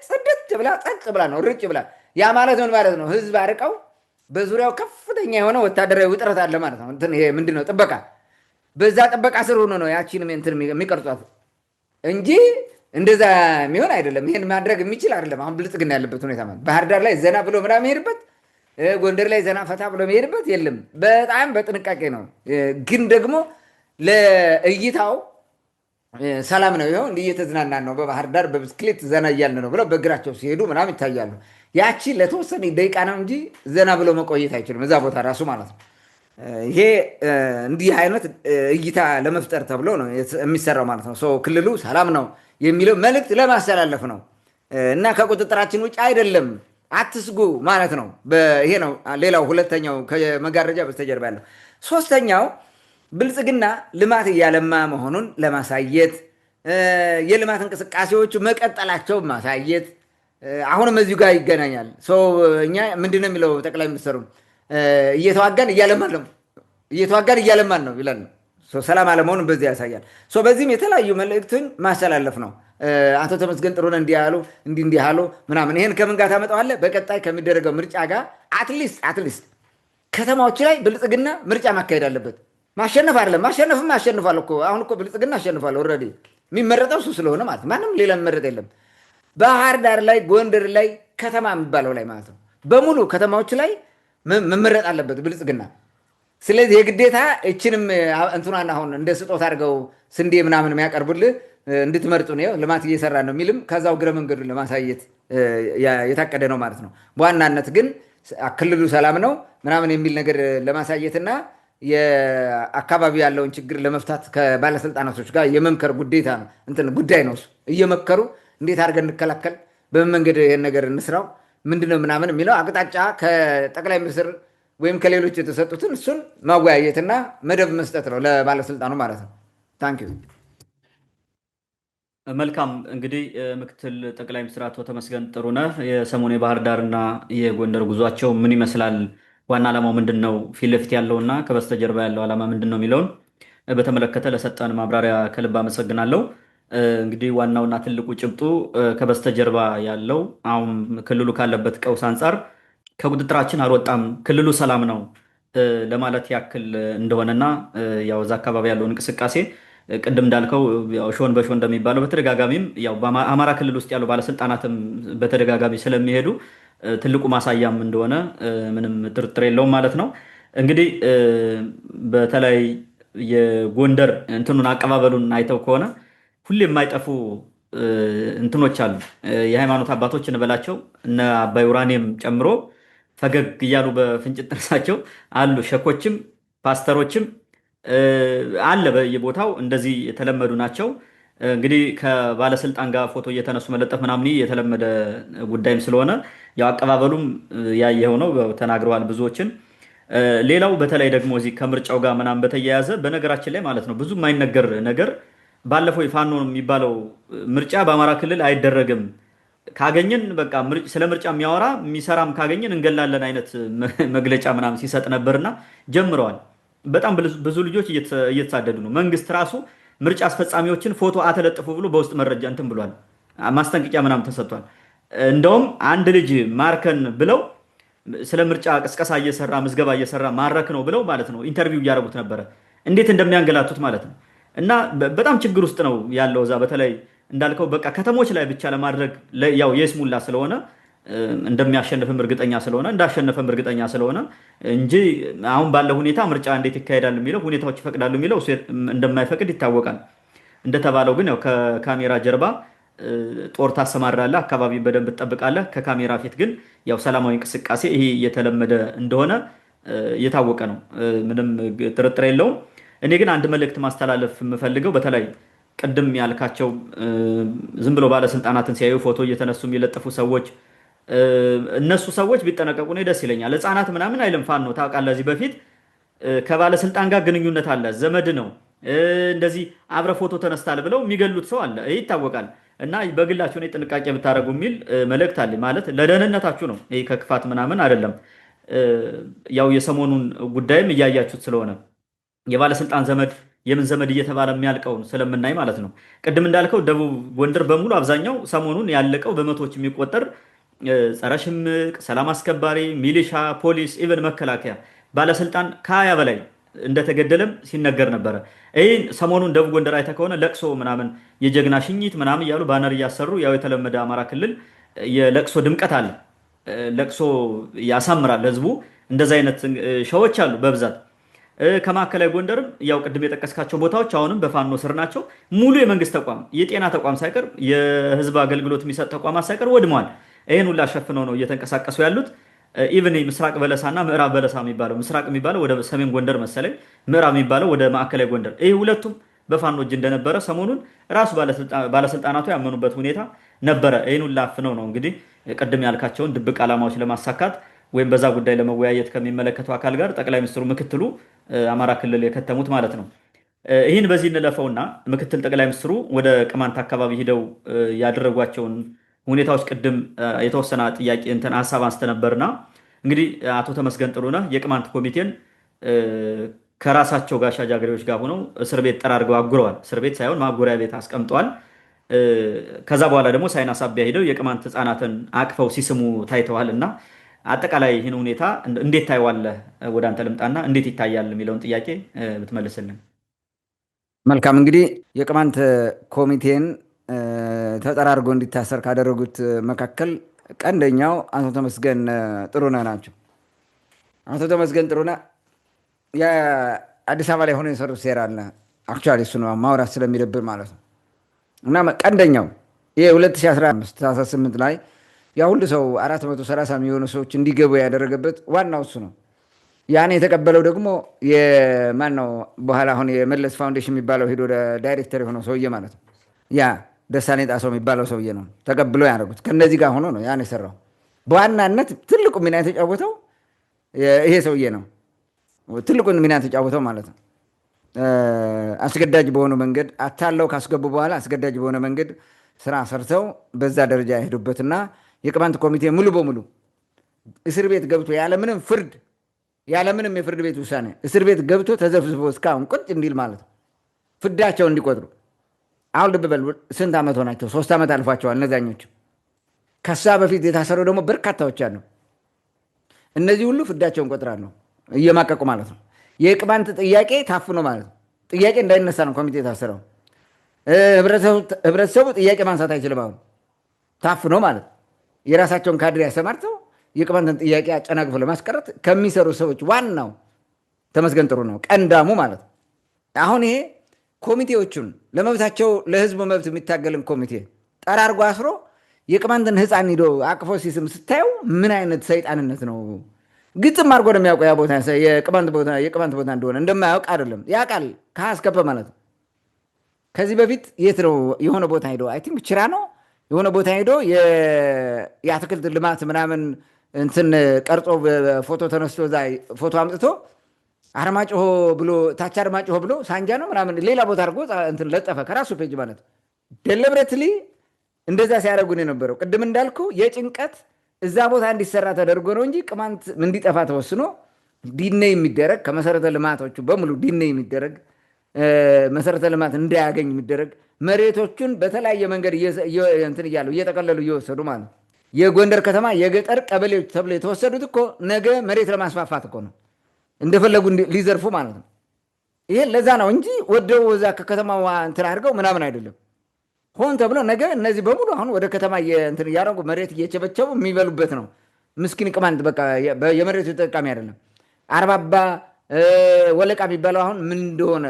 ጽድት ብላ ጸጥ ብላ ነው ርጭ ብላ። ያ ማለት ምን ማለት ነው? ህዝብ አርቀው በዙሪያው ከፍተኛ የሆነ ወታደራዊ ውጥረት አለ ማለት ነው። ይሄ ምንድነው? ጥበቃ። በዛ ጥበቃ ስር ሆኖ ነው ያቺንም እንትን የሚቀርጿት እንጂ እንደዛ የሚሆን አይደለም። ይሄን ማድረግ የሚችል አይደለም። አሁን ብልጽግና ያለበት ሁኔታ ማለት ባህር ዳር ላይ ዘና ብሎ ምናምን መሄድበት፣ ጎንደር ላይ ዘና ፈታ ብሎ መሄድበት የለም። በጣም በጥንቃቄ ነው። ግን ደግሞ ለእይታው ሰላም ነው። ይኸው እንዲህ እየተዝናናን ነው በባህር ዳር በብስክሌት ዘና እያልን ነው ብለው በእግራቸው ሲሄዱ ምናምን ይታያሉ። ያቺ ለተወሰነ ደቂቃ ነው እንጂ ዘና ብሎ መቆየት አይችልም እዛ ቦታ ራሱ ማለት ነው። ይሄ እንዲህ አይነት እይታ ለመፍጠር ተብሎ ነው የሚሰራው ማለት ነው። ክልሉ ሰላም ነው የሚለው መልእክት ለማስተላለፍ ነው እና ከቁጥጥራችን ውጭ አይደለም፣ አትስጉ ማለት ነው። ይሄ ነው ሌላው ሁለተኛው ከመጋረጃ በስተጀርባ ያለው። ሶስተኛው ብልጽግና ልማት እያለማ መሆኑን ለማሳየት የልማት እንቅስቃሴዎቹ መቀጠላቸው ማሳየት። አሁንም እዚሁ ጋር ይገናኛል። እኛ ምንድነው የሚለው ጠቅላይ ሚኒስትሩ እየተዋጋን እያለማን ነው ይላል። ሰላም አለመሆኑን በዚህ ያሳያል። በዚህም የተለያዩ መልእክትን ማስተላለፍ ነው። አቶ ተመስገን ጥሩነህ እንዲህ አሉ ምናምን። ይሄን ከምን ጋር ታመጣዋለህ? በቀጣይ ከሚደረገው ምርጫ ጋር አትሊስት ከተማዎች ላይ ብልጽግና ምርጫ ማካሄድ አለበት። ማሸነፍ አይደለም ማሸነፍም አሸንፏል እኮ አሁን እኮ ብልጽግና አሸንፏል። ኦልሬዲ የሚመረጠው እሱ ስለሆነ ማለት ማንም ሌላ የሚመረጥ የለም። ባህር ዳር ላይ፣ ጎንደር ላይ፣ ከተማ የሚባለው ላይ ማለት ነው በሙሉ ከተማዎች ላይ መመረጥ አለበት ብልጽግና። ስለዚህ የግዴታ እችንም እንትኗን አሁን እንደ ስጦታ አድርገው ስንዴ ምናምን የሚያቀርቡልህ እንድትመርጡ ነው፣ ልማት እየሰራ ነው የሚልም ከዛው እግረ መንገዱን ለማሳየት የታቀደ ነው ማለት ነው። በዋናነት ግን ክልሉ ሰላም ነው ምናምን የሚል ነገር ለማሳየትና የአካባቢ ያለውን ችግር ለመፍታት ከባለስልጣናቶች ጋር የመምከር ጉዳይ ነው። እየመከሩ እንዴት አድርገን እንከላከል፣ በምን መንገድ ይህን ነገር እንስራው፣ ምንድነው ምናምን የሚለው አቅጣጫ ከጠቅላይ ሚኒስትር ወይም ከሌሎች የተሰጡትን እሱን ማወያየትና መደብ መስጠት ነው ለባለስልጣኑ ማለት ነው። ታንክ ዩ መልካም እንግዲህ ምክትል ጠቅላይ ሚኒስትር አቶ ተመስገን ጥሩነህ የሰሞኑ የባህር ዳርና የጎንደር ጉዟቸው ምን ይመስላል? ዋና ዓላማው ምንድን ነው? ፊት ለፊት ያለውና ከበስተጀርባ ያለው ዓላማ ምንድን ነው የሚለውን በተመለከተ ለሰጠን ማብራሪያ ከልብ አመሰግናለሁ። እንግዲህ ዋናውና ትልቁ ጭብጡ ከበስተጀርባ ያለው አሁን ክልሉ ካለበት ቀውስ አንጻር ከቁጥጥራችን አልወጣም፣ ክልሉ ሰላም ነው ለማለት ያክል እንደሆነና ያው እዛ አካባቢ ያለውን እንቅስቃሴ ቅድም እንዳልከው ሾን በሾን እንደሚባለው በተደጋጋሚም ያው በአማራ ክልል ውስጥ ያሉ ባለስልጣናትም በተደጋጋሚ ስለሚሄዱ ትልቁ ማሳያም እንደሆነ ምንም ጥርጥር የለውም ማለት ነው። እንግዲህ በተለይ የጎንደር እንትኑን አቀባበሉን አይተው ከሆነ ሁሌ የማይጠፉ እንትኖች አሉ። የሃይማኖት አባቶች እንበላቸው እነ አባይ ኡራኔም ጨምሮ ፈገግ እያሉ በፍንጭት ጥርሳቸው አሉ። ሸኮችም ፓስተሮችም አለ በየቦታው እንደዚህ የተለመዱ ናቸው። እንግዲህ ከባለስልጣን ጋር ፎቶ እየተነሱ መለጠፍ ምናምን የተለመደ ጉዳይም ስለሆነ ያው አቀባበሉም ያየኸው ነው፣ ተናግረዋል ብዙዎችን። ሌላው በተለይ ደግሞ እዚህ ከምርጫው ጋር ምናምን በተያያዘ በነገራችን ላይ ማለት ነው ብዙ የማይነገር ነገር ባለፈው የፋኖ የሚባለው ምርጫ በአማራ ክልል አይደረግም ካገኘን በቃ ስለ ምርጫ የሚያወራ የሚሰራም ካገኘን እንገላለን አይነት መግለጫ ምናምን ሲሰጥ ነበርና ጀምረዋል። በጣም ብዙ ልጆች እየተሳደዱ ነው። መንግስት ራሱ ምርጫ አስፈጻሚዎችን ፎቶ አተለጥፉ ብሎ በውስጥ መረጃ እንትን ብሏል። ማስጠንቀቂያ ምናምን ተሰጥቷል። እንደውም አንድ ልጅ ማርከን ብለው ስለ ምርጫ ቅስቀሳ እየሰራ ምዝገባ እየሰራ ማረክ ነው ብለው ማለት ነው ኢንተርቪው እያደረጉት ነበረ። እንዴት እንደሚያንገላቱት ማለት ነው። እና በጣም ችግር ውስጥ ነው ያለው እዛ። በተለይ እንዳልከው በቃ ከተሞች ላይ ብቻ ለማድረግ ያው የስሙላ ስለሆነ እንደሚያሸንፍም እርግጠኛ ስለሆነ እንዳሸነፈም እርግጠኛ ስለሆነ እንጂ አሁን ባለው ሁኔታ ምርጫ እንዴት ይካሄዳል የሚለው ሁኔታዎች ይፈቅዳሉ የሚለው እንደማይፈቅድ ይታወቃል። እንደተባለው ግን ያው ከካሜራ ጀርባ ጦር ታሰማራለህ፣ አካባቢ በደንብ ትጠብቃለህ። ከካሜራ ፊት ግን ያው ሰላማዊ እንቅስቃሴ ይሄ የተለመደ እንደሆነ የታወቀ ነው። ምንም ጥርጥር የለውም። እኔ ግን አንድ መልእክት ማስተላለፍ የምፈልገው በተለይ ቅድም ያልካቸው ዝም ብሎ ባለስልጣናትን ሲያዩ ፎቶ እየተነሱ የሚለጥፉ ሰዎች እነሱ ሰዎች ቢጠነቀቁ ነው ደስ ይለኛል። ህፃናት ምናምን አይልም ፋኖ ታውቃለህ። እዚህ በፊት ከባለስልጣን ጋር ግንኙነት አለ፣ ዘመድ ነው፣ እንደዚህ አብረ ፎቶ ተነስታል ብለው የሚገሉት ሰው አለ፣ ይህ ይታወቃል። እና በግላችሁ ላይ ጥንቃቄ ብታደርጉ የሚል መልእክት አለ። ማለት ለደህንነታችሁ ነው፣ ይህ ከክፋት ምናምን አይደለም። ያው የሰሞኑን ጉዳይም እያያችሁት ስለሆነ የባለስልጣን ዘመድ የምን ዘመድ እየተባለ የሚያልቀውን ስለምናይ ማለት ነው። ቅድም እንዳልከው ደቡብ ጎንደር በሙሉ አብዛኛው ሰሞኑን ያለቀው በመቶዎች የሚቆጠር ጸረ ሽምቅ፣ ሰላም አስከባሪ፣ ሚሊሻ፣ ፖሊስ፣ ኢቨን መከላከያ ባለስልጣን ከ20 በላይ እንደተገደለም ሲነገር ነበረ። ይህን ሰሞኑን ደቡብ ጎንደር አይተህ ከሆነ ለቅሶ ምናምን የጀግና ሽኝት ምናምን እያሉ ባነር እያሰሩ ያው የተለመደ አማራ ክልል የለቅሶ ድምቀት አለ። ለቅሶ ያሳምራል ህዝቡ። እንደዚ አይነት ሸዎች አሉ በብዛት። ከማዕከላዊ ጎንደርም ያው ቅድም የጠቀስካቸው ቦታዎች አሁንም በፋኖ ስር ናቸው። ሙሉ የመንግስት ተቋም የጤና ተቋም ሳይቀር የህዝብ አገልግሎት የሚሰጥ ተቋማት ሳይቀር ወድመዋል። ይህን ሁላ ሸፍነው ነው እየተንቀሳቀሱ ያሉት። ኢቨን ምስራቅ በለሳና ምዕራብ በለሳ የሚባለው ምስራቅ የሚባለው ወደ ሰሜን ጎንደር መሰለኝ፣ ምዕራብ የሚባለው ወደ ማዕከላዊ ጎንደር፣ ይህ ሁለቱም በፋኖ እጅ እንደነበረ ሰሞኑን ራሱ ባለስልጣናቱ ያመኑበት ሁኔታ ነበረ። ይህን ሁላ አፍነው ነው እንግዲህ ቅድም ያልካቸውን ድብቅ ዓላማዎች ለማሳካት ወይም በዛ ጉዳይ ለመወያየት ከሚመለከተው አካል ጋር ጠቅላይ ሚኒስትሩ ምክትሉ አማራ ክልል የከተሙት ማለት ነው። ይህን በዚህ እንለፈውና ምክትል ጠቅላይ ሚኒስትሩ ወደ ቅማንት አካባቢ ሂደው ያደረጓቸውን ሁኔታዎች ቅድም የተወሰነ ጥያቄ እንትን ሀሳብ አንስተ ነበርና እንግዲህ አቶ ተመስገን ጥሩነህ የቅማንት ኮሚቴን ከራሳቸው ጋሻ ጃግሬዎች ጋር ሆነው እስር ቤት ጠራርገው አጉረዋል። እስር ቤት ሳይሆን ማጎሪያ ቤት አስቀምጠዋል። ከዛ በኋላ ደግሞ ሳይንስ አብያ ሂደው የቅማንት ህፃናትን አቅፈው ሲስሙ ታይተዋል። እና አጠቃላይ ይህን ሁኔታ እንዴት ታይዋለህ? ወደ አንተ ልምጣና እንዴት ይታያል የሚለውን ጥያቄ ብትመልስልን። መልካም። እንግዲህ የቅማንት ኮሚቴን ተጠራርጎ እንዲታሰር ካደረጉት መካከል ቀንደኛው አቶ ተመስገን ጥሩነህ ናቸው። አቶ ተመስገን ጥሩነህ የአዲስ አበባ ላይ ሆኖ የሰሩት ሴራ አለ። አክቹዋሊ እሱ ነው ማውራት ስለሚደብር ማለት ነው። እና ቀንደኛው ይሄ 2015 18 ላይ ያ ሁሉ ሰው 430 የሚሆኑ ሰዎች እንዲገቡ ያደረገበት ዋናው እሱ ነው። ያን የተቀበለው ደግሞ የማን ነው? በኋላ አሁን የመለስ ፋውንዴሽን የሚባለው ሄዶ ዳይሬክተር የሆነው ሰውዬ ማለት ነው። ያ ደሳለኝ ጣሰው የሚባለው ሰውዬ ነው ተቀብሎ ያደረጉት። ከነዚህ ጋር ሆኖ ነው ያን የሰራው። በዋናነት ትልቁ ሚና የተጫወተው ይሄ ሰውዬ ነው። ትልቁን ሚና የተጫወተው ማለት ነው። አስገዳጅ በሆነ መንገድ አታለው ካስገቡ በኋላ አስገዳጅ በሆነ መንገድ ስራ ሰርተው በዛ ደረጃ የሄዱበትና የቅማንት ኮሚቴ ሙሉ በሙሉ እስር ቤት ገብቶ ያለምንም ፍርድ ያለምንም የፍርድ ቤት ውሳኔ እስር ቤት ገብቶ ተዘፍዝፎ እስካሁን ቁጭ እንዲል ማለት ነው። ፍዳቸው እንዲቆጥሩ አሁን ልብ በል ስንት ዓመት ሆናቸው? 3 ዓመት አልፏቸዋል እነዛኞቹ። ከሳ በፊት የታሰሩ ደግሞ በርካታዎች አሉ። እነዚህ ሁሉ ፍዳቸውን ቆጥራለሁ እየማቀቁ ማለት ነው። የቅማንት ጥያቄ ታፍኖ ማለት ነው። ጥያቄ እንዳይነሳ ነው ኮሚቴ የታሰረው። ህብረተሰቡ ጥያቄ ማንሳት አይችልም። አሁን ታፍኖ ማለት የራሳቸውን ካድሬ ያሰማርተው የቅማንትን ጥያቄ አጨናግፎ ለማስቀረት ከሚሰሩ ሰዎች ዋናው ተመስገን ጥሩነህ ነው፣ ቀንዳሙ ማለት ነው። አሁን ይሄ ኮሚቴዎቹን ለመብታቸው ለህዝቡ መብት የሚታገልን ኮሚቴ ጠራርጎ አስሮ የቅማንትን ህፃን ሂዶ አቅፎ ሲስም ስታየው ምን አይነት ሰይጣንነት ነው? ግጥም አድርጎ ነው የሚያውቀው ያ ቦታ የቅማንት ቦታ እንደሆነ እንደማያውቅ አይደለም፣ ያውቃል ከአስከፈ ማለት ነው። ከዚህ በፊት የት ነው የሆነ ቦታ ሄዶ አይ ቲንክ ችራ ነው የሆነ ቦታ ሄዶ የአትክልት ልማት ምናምን እንትን ቀርጾ ፎቶ ተነስቶ እዛ ፎቶ አምጥቶ አርማጭሆ ብሎ ታች አርማጭሆ ብሎ ሳንጃ ነው ምናምን ሌላ ቦታ አድርጎ እንትን ለጠፈ ከራሱ ፔጅ ማለት ደለብረትሊ እንደዛ ሲያደርጉ ነው የነበረው። ቅድም እንዳልኩ የጭንቀት እዛ ቦታ እንዲሰራ ተደርጎ ነው እንጂ ቅማንት እንዲጠፋ ተወስኖ ዲኔ የሚደረግ ከመሰረተ ልማቶቹ በሙሉ ዲኔ የሚደረግ መሰረተ ልማት እንዳያገኝ የሚደረግ መሬቶቹን በተለያየ መንገድ እንትን እያሉ እየጠቀለሉ እየወሰዱ ማለት የጎንደር ከተማ የገጠር ቀበሌዎች ተብሎ የተወሰዱት እኮ ነገ መሬት ለማስፋፋት እኮ ነው እንደፈለጉ ሊዘርፉ ማለት ነው። ይሄ ለዛ ነው እንጂ ወደው እዛ ከከተማዋ እንትን አድርገው ምናምን አይደለም። ሆን ተብሎ ነገ እነዚህ በሙሉ አሁን ወደ ከተማ እንትን እያደረጉ መሬት እየቸበቸቡ የሚበሉበት ነው። ምስኪን ቅማንት በቃ የመሬቱ ተጠቃሚ አይደለም። አርባባ ወለቃ የሚባለው አሁን ምን እንደሆነ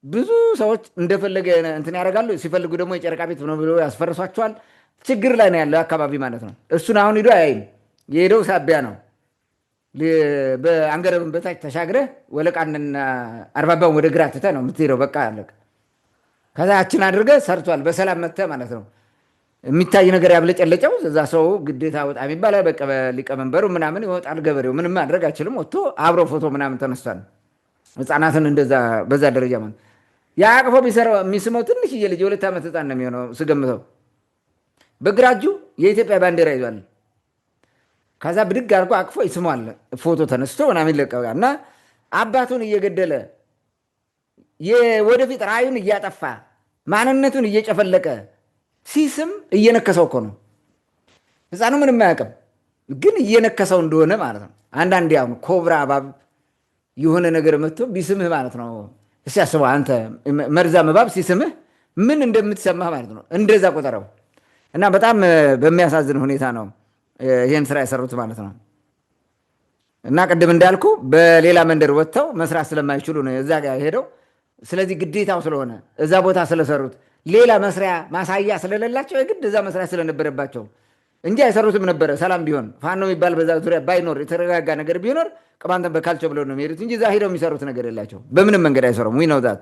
ብዙ ሰዎች እንደፈለገ እንትን ያደርጋሉ። ሲፈልጉ ደግሞ የጨረቃ ቤት ነው ብሎ ያስፈርሷቸዋል። ችግር ላይ ነው ያለው አካባቢ ማለት ነው። እሱን አሁን ሂዶ አያይም። የሄደው ሳቢያ ነው። በአንገረብን በታች ተሻግረህ ወለቃንና አርባባውን ወደ ግራ ትተህ ነው የምትሄደው። በቃ አለቀ። ከዛ ያችን አድርገህ ሰርቷል በሰላም መጥተህ ማለት ነው። የሚታይ ነገር ያብለጨለጨው እዛ ሰው ግዴታ ወጣ የሚባለው በቃ ሊቀመንበሩ ምናምን ይወጣል። ገበሬው ምንም ማድረግ አይችልም። ወጥቶ አብሮ ፎቶ ምናምን ተነስቷል። ህፃናትን እንደዛ በዛ ደረጃ ማለት የአቅፎ የሚስመው ትንሽዬ ልጅ የ2 ዓመት ህፃን ነው የሚሆነው ስገምተው። በግራ እጁ የኢትዮጵያ ባንዲራ ይዟል። ከዛ ብድግ አድርጎ አቅፎ ይስመዋል። ፎቶ ተነስቶ ምናምን ይለቀቃል። እና አባቱን እየገደለ ወደፊት ራዩን እያጠፋ ማንነቱን እየጨፈለቀ ሲስም እየነከሰው እኮ ነው። ህፃኑ ምንም አያውቅም፣ ግን እየነከሰው እንደሆነ ማለት ነው። አንዳንዴ አሁን ኮብራ እባብ የሆነ ነገር መጥቶ ቢስምህ ማለት ነው። እስኪ አስበው አንተ መርዛም እባብ ሲስምህ ምን እንደምትሰማህ ማለት ነው። እንደዛ ቆጠረው። እና በጣም በሚያሳዝን ሁኔታ ነው ይህን ስራ የሰሩት ማለት ነው። እና ቅድም እንዳልኩ በሌላ መንደር ወጥተው መስራት ስለማይችሉ ነው እዛ ጋር ሄደው። ስለዚህ ግዴታው ስለሆነ እዛ ቦታ ስለሰሩት ሌላ መስሪያ ማሳያ ስለሌላቸው የግድ እዛ መስሪያ ስለነበረባቸው እንጂ አይሰሩትም ነበረ። ሰላም ቢሆን ፋኖ የሚባል በዛ ዙሪያ ባይኖር የተረጋጋ ነገር ቢኖር ቅማንትን በካልቸው ብለው ነው የሚሄዱት እንጂ እዛ ሄደው የሚሰሩት ነገር የላቸው። በምንም መንገድ አይሰሩም። ዊ ነው ዛት።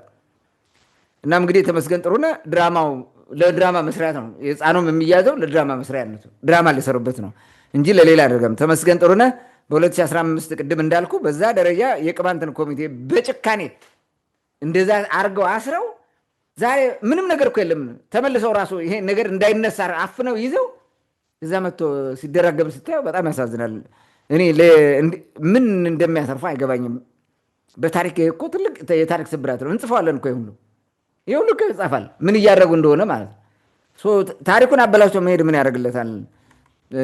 እናም እንግዲህ ተመስገን ጥሩነህ ድራማው ለድራማ መስሪያ ነው። የህፃኑም የሚያዘው ለድራማ መስሪያነቱ ድራማ ሊሰሩበት ነው እንጂ ለሌላ አደረገም። ተመስገን ጥሩነህ በ2015 ቅድም እንዳልኩ በዛ ደረጃ የቅማንትን ኮሚቴ በጭካኔ እንደዛ አርገው አስረው ዛሬ ምንም ነገር እኮ የለም። ተመልሰው ራሱ ይሄ ነገር እንዳይነሳ አፍነው ይዘው እዛ መጥቶ ሲደራገም ስታየው በጣም ያሳዝናል። እኔ ምን እንደሚያተርፉ አይገባኝም። በታሪክ እኮ ትልቅ የታሪክ ስብራት ነው። እንጽፈዋለን እኮ ይህ ሁሉ ይጻፋል፣ ምን እያደረጉ እንደሆነ ማለት ነው። ታሪኩን አበላሽቶ መሄድ ምን ያደርግለታል?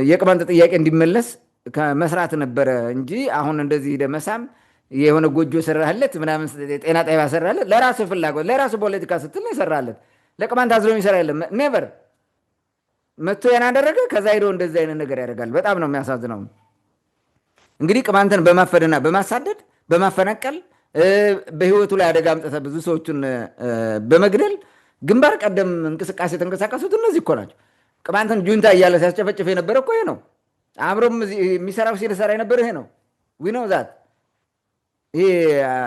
የቅማንት ጥያቄ እንዲመለስ ከመስራት ነበረ እንጂ አሁን እንደዚህ ደመሳም የሆነ ጎጆ ሰራለት ምናምን ጤና ጣቢያ ሰራለት ለራሱ ፍላጎት ለራሱ ፖለቲካ ስትል ነው ሰራለት። ለቅማንት አዝሎ የሚሰራ የለም። ኔቨር መጥቶ ያን አደረገ። ከዛ ሄዶ እንደዚህ አይነት ነገር ያደርጋል። በጣም ነው የሚያሳዝነው። እንግዲህ ቅማንትን በማፈንና በማሳደድ በማፈናቀል በህይወቱ ላይ አደጋ አምጥተህ ብዙ ሰዎችን በመግደል ግንባር ቀደም እንቅስቃሴ የተንቀሳቀሱት እነዚህ እኮ ናቸው። ቅማንትን ጁንታ እያለ ሲያስጨፈጭፍ የነበረ እኮ ይሄ ነው። አብሮም የሚሰራው ሲሰራ የነበረ ይሄ ነው። ዊ ነው ዛት። ይሄ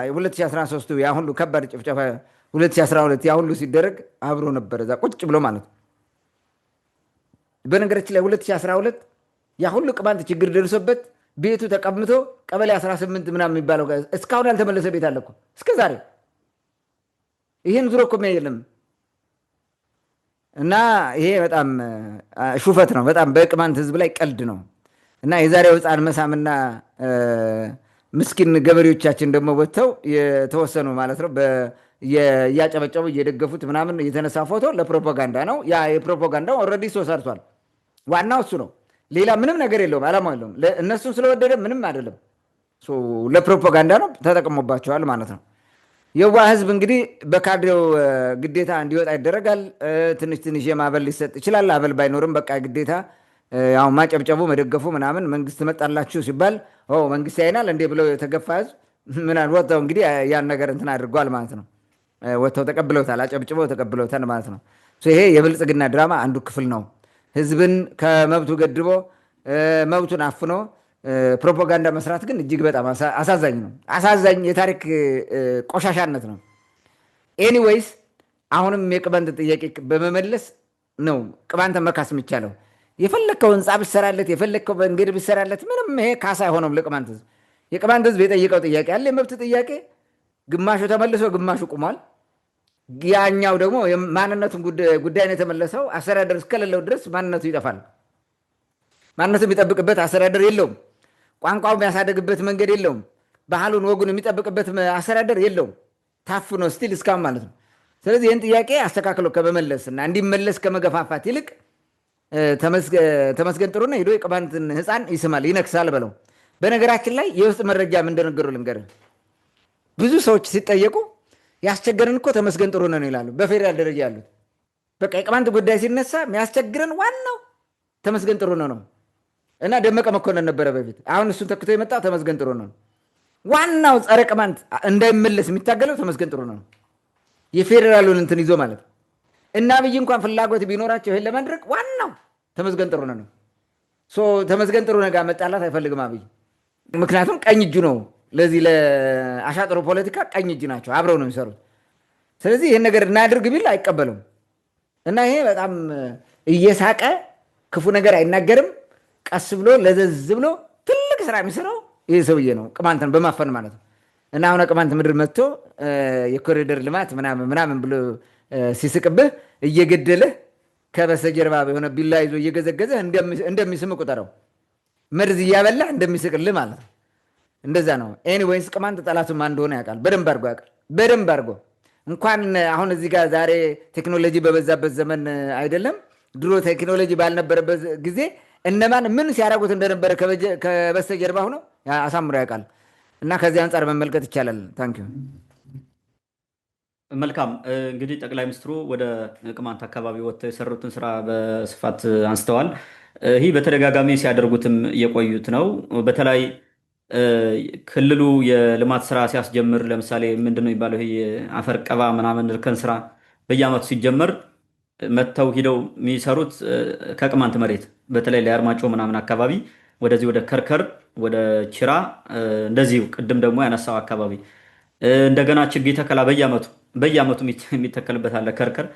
2013 ያ ሁሉ ከባድ ጭፍጨፋ 2012 ያ ሁሉ ሲደረግ አብሮ ነበረ እዛ ቁጭ ብሎ ማለት ነው። በነገራችን ላይ 2012 ያ ሁሉ ቅማንት ችግር ደርሶበት ቤቱ ተቀምቶ ቀበሌ 18 ምናምን የሚባለው እስካሁን ያልተመለሰ ቤት አለ እኮ እስከ ዛሬ ይህን ዙሮ እኮ የለም። እና ይሄ በጣም ሹፈት ነው። በጣም በቅማንት ህዝብ ላይ ቀልድ ነው። እና የዛሬው ህፃን መሳምና ምስኪን ገበሬዎቻችን ደግሞ ወጥተው የተወሰኑ ማለት ነው እያጨበጨቡ እየደገፉት ምናምን የተነሳ ፎቶ ለፕሮፓጋንዳ ነው። ያ የፕሮፓጋንዳው ኦልሬዲ ሰው ሰርቷል። ዋናው እሱ ነው። ሌላ ምንም ነገር የለውም። አላማ የለውም። እነሱን ስለወደደ ምንም አይደለም። ለፕሮፓጋንዳ ነው፣ ተጠቅሞባቸዋል ማለት ነው። የዋ ህዝብ እንግዲህ በካድሬው ግዴታ እንዲወጣ ይደረጋል። ትንሽ ትንሽ የማበል ሊሰጥ ይችላል። አበል ባይኖርም በቃ ግዴታ ያው ማጨብጨቡ መደገፉ ምናምን መንግስት መጣላችሁ ሲባል መንግስት ያይናል እንዴ ብለው የተገፋ ህዝብ ምናምን ወጥተው እንግዲህ ያን ነገር እንትን አድርጓል ማለት ነው። ወጥተው ተቀብለውታል፣ አጨብጭበው ተቀብለውታል ማለት ነው። ይሄ የብልጽግና ድራማ አንዱ ክፍል ነው። ህዝብን ከመብቱ ገድቦ መብቱን አፍኖ ፕሮፓጋንዳ መስራት ግን እጅግ በጣም አሳዛኝ ነው። አሳዛኝ የታሪክ ቆሻሻነት ነው። ኤኒዌይስ አሁንም የቅማንት ጥያቄ በመመለስ ነው ቅማንት መካስ የሚቻለው። የፈለግከው ህንፃ ብሰራለት፣ የፈለግከው መንገድ ብሰራለት ምንም ይሄ ካሳ አይሆነም ለቅማንት ህዝብ። የቅማንት ህዝብ የጠየቀው ጥያቄ አለ፣ የመብት ጥያቄ። ግማሹ ተመልሶ ግማሹ ቁሟል። ያኛው ደግሞ ማንነቱን ጉዳይ ነው የተመለሰው። አስተዳደር እስከሌለው ድረስ ማንነቱ ይጠፋል። ማንነቱ የሚጠብቅበት አስተዳደር የለውም። ቋንቋው የሚያሳደግበት መንገድ የለውም። ባህሉን ወጉን የሚጠብቅበት አስተዳደር የለውም። ታፍኖ ስቲል እስካሁን ማለት ነው። ስለዚህ ይህን ጥያቄ አስተካክሎ ከመመለስ እና እንዲመለስ ከመገፋፋት ይልቅ ተመስገን ጥሩነህ ሄዶ የቅማንትን ህፃን ይስማል፣ ይነክሳል በለው። በነገራችን ላይ የውስጥ መረጃ ምን እንደነገሩ ልንገርህ። ብዙ ሰዎች ሲጠየቁ ያስቸገረን እኮ ተመስገን ጥሩነህ ነው ይላሉ። በፌዴራል ደረጃ ያሉት በቃ የቅማንት ጉዳይ ሲነሳ የሚያስቸግረን ዋናው ተመስገን ጥሩነህ ነው እና ደመቀ መኮንን ነበረ በፊት። አሁን እሱን ተክቶ የመጣው ተመስገን ጥሩነህ ነው። ዋናው ጸረ ቅማንት እንዳይመለስ የሚታገለው ተመስገን ጥሩነህ ነው። የፌዴራሉን እንትን ይዞ ማለት ነው። እና አብይ እንኳን ፍላጎት ቢኖራቸው ይሄን ለማድረግ ዋናው ተመስገን ጥሩነህ ነው። ተመስገን ጥሩነህ ጋር መጣላት አይፈልግም አብይ። ምክንያቱም ቀኝ እጁ ነው። ለዚህ ለአሻጥሮ ፖለቲካ ቀኝ እጅ ናቸው፣ አብረው ነው የሚሰሩት። ስለዚህ ይህን ነገር እናድርግ ቢል አይቀበሉም። እና ይሄ በጣም እየሳቀ ክፉ ነገር አይናገርም። ቀስ ብሎ ለዘዝ ብሎ ትልቅ ስራ የሚሰራው ይህ ሰውዬ ነው፣ ቅማንትን በማፈን ማለት ነው። እና አሁን ቅማንት ምድር መጥቶ የኮሪደር ልማት ምናምን ብሎ ሲስቅብህ እየገደለህ ከበስተጀርባ የሆነ ቢላ ይዞ እየገዘገዘህ እንደሚስም ቁጠረው። መርዝ እያበላህ እንደሚስቅልህ ማለት ነው። እንደዛ ነው። ኤኒዌይስ ቅማንት ጠላቱ ማን እንደሆነ ያውቃል። በደንብ አድርጎ ያውቃል። በደንብ አድርጎ እንኳን አሁን እዚህ ጋር ዛሬ ቴክኖሎጂ በበዛበት ዘመን አይደለም፣ ድሮ ቴክኖሎጂ ባልነበረበት ጊዜ እነማን ምን ሲያደርጉት እንደነበረ ከበስተጀርባ ሆነው አሳምሮ ያውቃል። እና ከዚህ አንጻር መመልከት ይቻላል። ታንኪዩ። መልካም እንግዲህ ጠቅላይ ሚኒስትሩ ወደ ቅማንት አካባቢ ወጥተው የሰሩትን ስራ በስፋት አንስተዋል። ይህ በተደጋጋሚ ሲያደርጉትም የቆዩት ነው። በተለይ ክልሉ የልማት ስራ ሲያስጀምር ለምሳሌ ምንድነው የሚባለው ይሄ አፈር ቀባ ምናምን እርከን ስራ በየአመቱ ሲጀመር መጥተው ሂደው የሚሰሩት ከቅማንት መሬት በተለይ ለአርማጮ ምናምን አካባቢ ወደዚህ ወደ ከርከር ወደ ቺራ እንደዚሁ ቅድም ደግሞ ያነሳው አካባቢ እንደገና ችግኝ ተከላ በየአመቱ የሚተከልበት አለ። ከርከር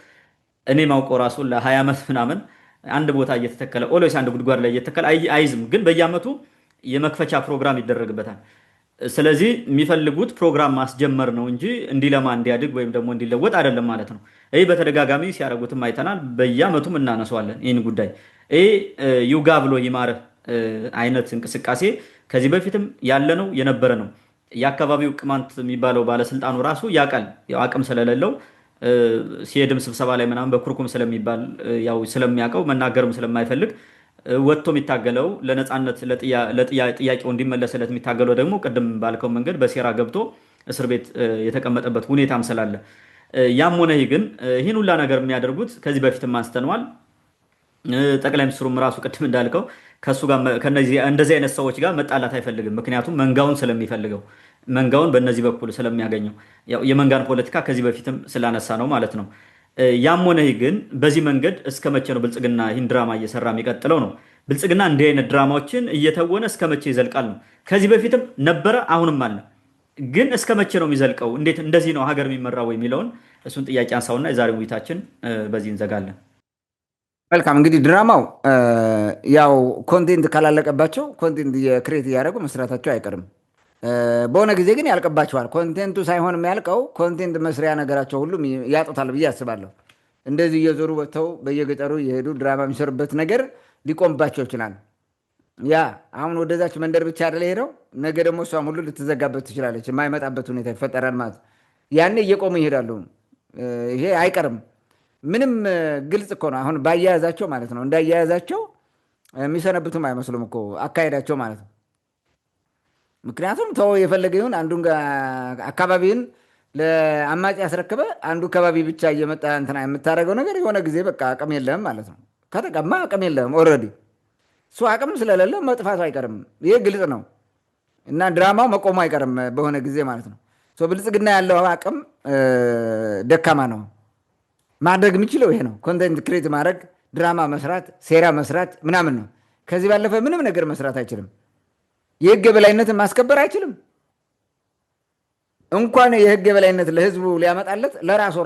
እኔ ማውቀው ራሱ ለ20 ዓመት ምናምን አንድ ቦታ እየተተከለ ኦሎስ አንድ ጉድጓድ ላይ እየተተከለ አይዝም፣ ግን በየአመቱ የመክፈቻ ፕሮግራም ይደረግበታል። ስለዚህ የሚፈልጉት ፕሮግራም ማስጀመር ነው እንጂ እንዲለማ እንዲያድግ ወይም ደግሞ እንዲለወጥ አይደለም ማለት ነው። ይህ በተደጋጋሚ ሲያደርጉትም አይተናል። በየአመቱም እናነሳዋለን ይህን ጉዳይ። ይህ ዩጋ ብሎ ይማርህ አይነት እንቅስቃሴ ከዚህ በፊትም ያለ ነው የነበረ ነው። የአካባቢው ቅማንት የሚባለው ባለስልጣኑ ራሱ ያውቃል። ያው አቅም ስለሌለው ሲሄድም ስብሰባ ላይ ምናምን በኩርኩም ስለሚባል ያው ስለሚያውቀው መናገርም ስለማይፈልግ ወጥቶ የሚታገለው ለነፃነት ለጥያቄው እንዲመለስለት የሚታገለው ደግሞ ቅድም ባልከው መንገድ በሴራ ገብቶ እስር ቤት የተቀመጠበት ሁኔታም ስላለ ያም ሆነ ይህ ግን ይህን ሁላ ነገር የሚያደርጉት ከዚህ በፊትም አንስተነዋል። ጠቅላይ ሚኒስትሩም ራሱ ቅድም እንዳልከው ከሱ ጋር እንደዚህ አይነት ሰዎች ጋር መጣላት አይፈልግም። ምክንያቱም መንጋውን ስለሚፈልገው መንጋውን በእነዚህ በኩል ስለሚያገኘው ያው የመንጋን ፖለቲካ ከዚህ በፊትም ስላነሳ ነው ማለት ነው። ያም ሆነ ይህ ግን በዚህ መንገድ እስከ መቼ ነው ብልጽግና ይህን ድራማ እየሰራ የሚቀጥለው ነው? ብልጽግና እንዲህ አይነት ድራማዎችን እየተወነ እስከ መቼ ይዘልቃል ነው? ከዚህ በፊትም ነበረ አሁንም አለ። ግን እስከ መቼ ነው የሚዘልቀው? እንዴት እንደዚህ ነው ሀገር የሚመራው የሚለውን እሱን ጥያቄ አንሳውና የዛሬው ውይይታችን በዚህ እንዘጋለን። መልካም እንግዲህ ድራማው ያው ኮንቴንት ካላለቀባቸው ኮንቴንት የክሬት እያደረጉ መስራታቸው አይቀርም። በሆነ ጊዜ ግን ያልቅባቸዋል። ኮንቴንቱ ሳይሆን የሚያልቀው ኮንቴንት መስሪያ ነገራቸው ሁሉም ያጡታል ብዬ አስባለሁ። እንደዚህ እየዞሩ ወጥተው በየገጠሩ እየሄዱ ድራማ የሚሰሩበት ነገር ሊቆምባቸው ይችላል። ያ አሁን ወደዛች መንደር ብቻ አይደለ ሄደው ነገ ደግሞ እሷም ሁሉ ልትዘጋበት ትችላለች። የማይመጣበት ሁኔታ ይፈጠራል ማለት ነው። ያኔ እየቆሙ ይሄዳሉ። ይሄ አይቀርም። ምንም ግልጽ እኮ ነው። አሁን ባያያዛቸው ማለት ነው እንዳያያዛቸው የሚሰነብቱም አይመስሉም እኮ አካሄዳቸው ማለት ነው። ምክንያቱም ተው የፈለገ ይሁን አንዱን አካባቢን ለአማጭ ያስረክበ አንዱ አካባቢ ብቻ እየመጣ እንትና የምታደርገው ነገር የሆነ ጊዜ በቃ አቅም የለህም ማለት ነው። ከተቀማ አቅም የለህም ኦልሬዲ እሱ አቅም ስለሌለ መጥፋቱ አይቀርም። ይሄ ግልጽ ነው እና ድራማው መቆሙ አይቀርም በሆነ ጊዜ ማለት ነው። ብልጽግና ያለው አቅም ደካማ ነው። ማድረግ የሚችለው ይሄ ነው። ኮንቴንት ክሬት ማድረግ፣ ድራማ መስራት፣ ሴራ መስራት ምናምን ነው። ከዚህ ባለፈ ምንም ነገር መስራት አይችልም። የህግ የበላይነትን ማስከበር አይችልም። እንኳን የህግ የበላይነት ለህዝቡ ሊያመጣለት ለራሱ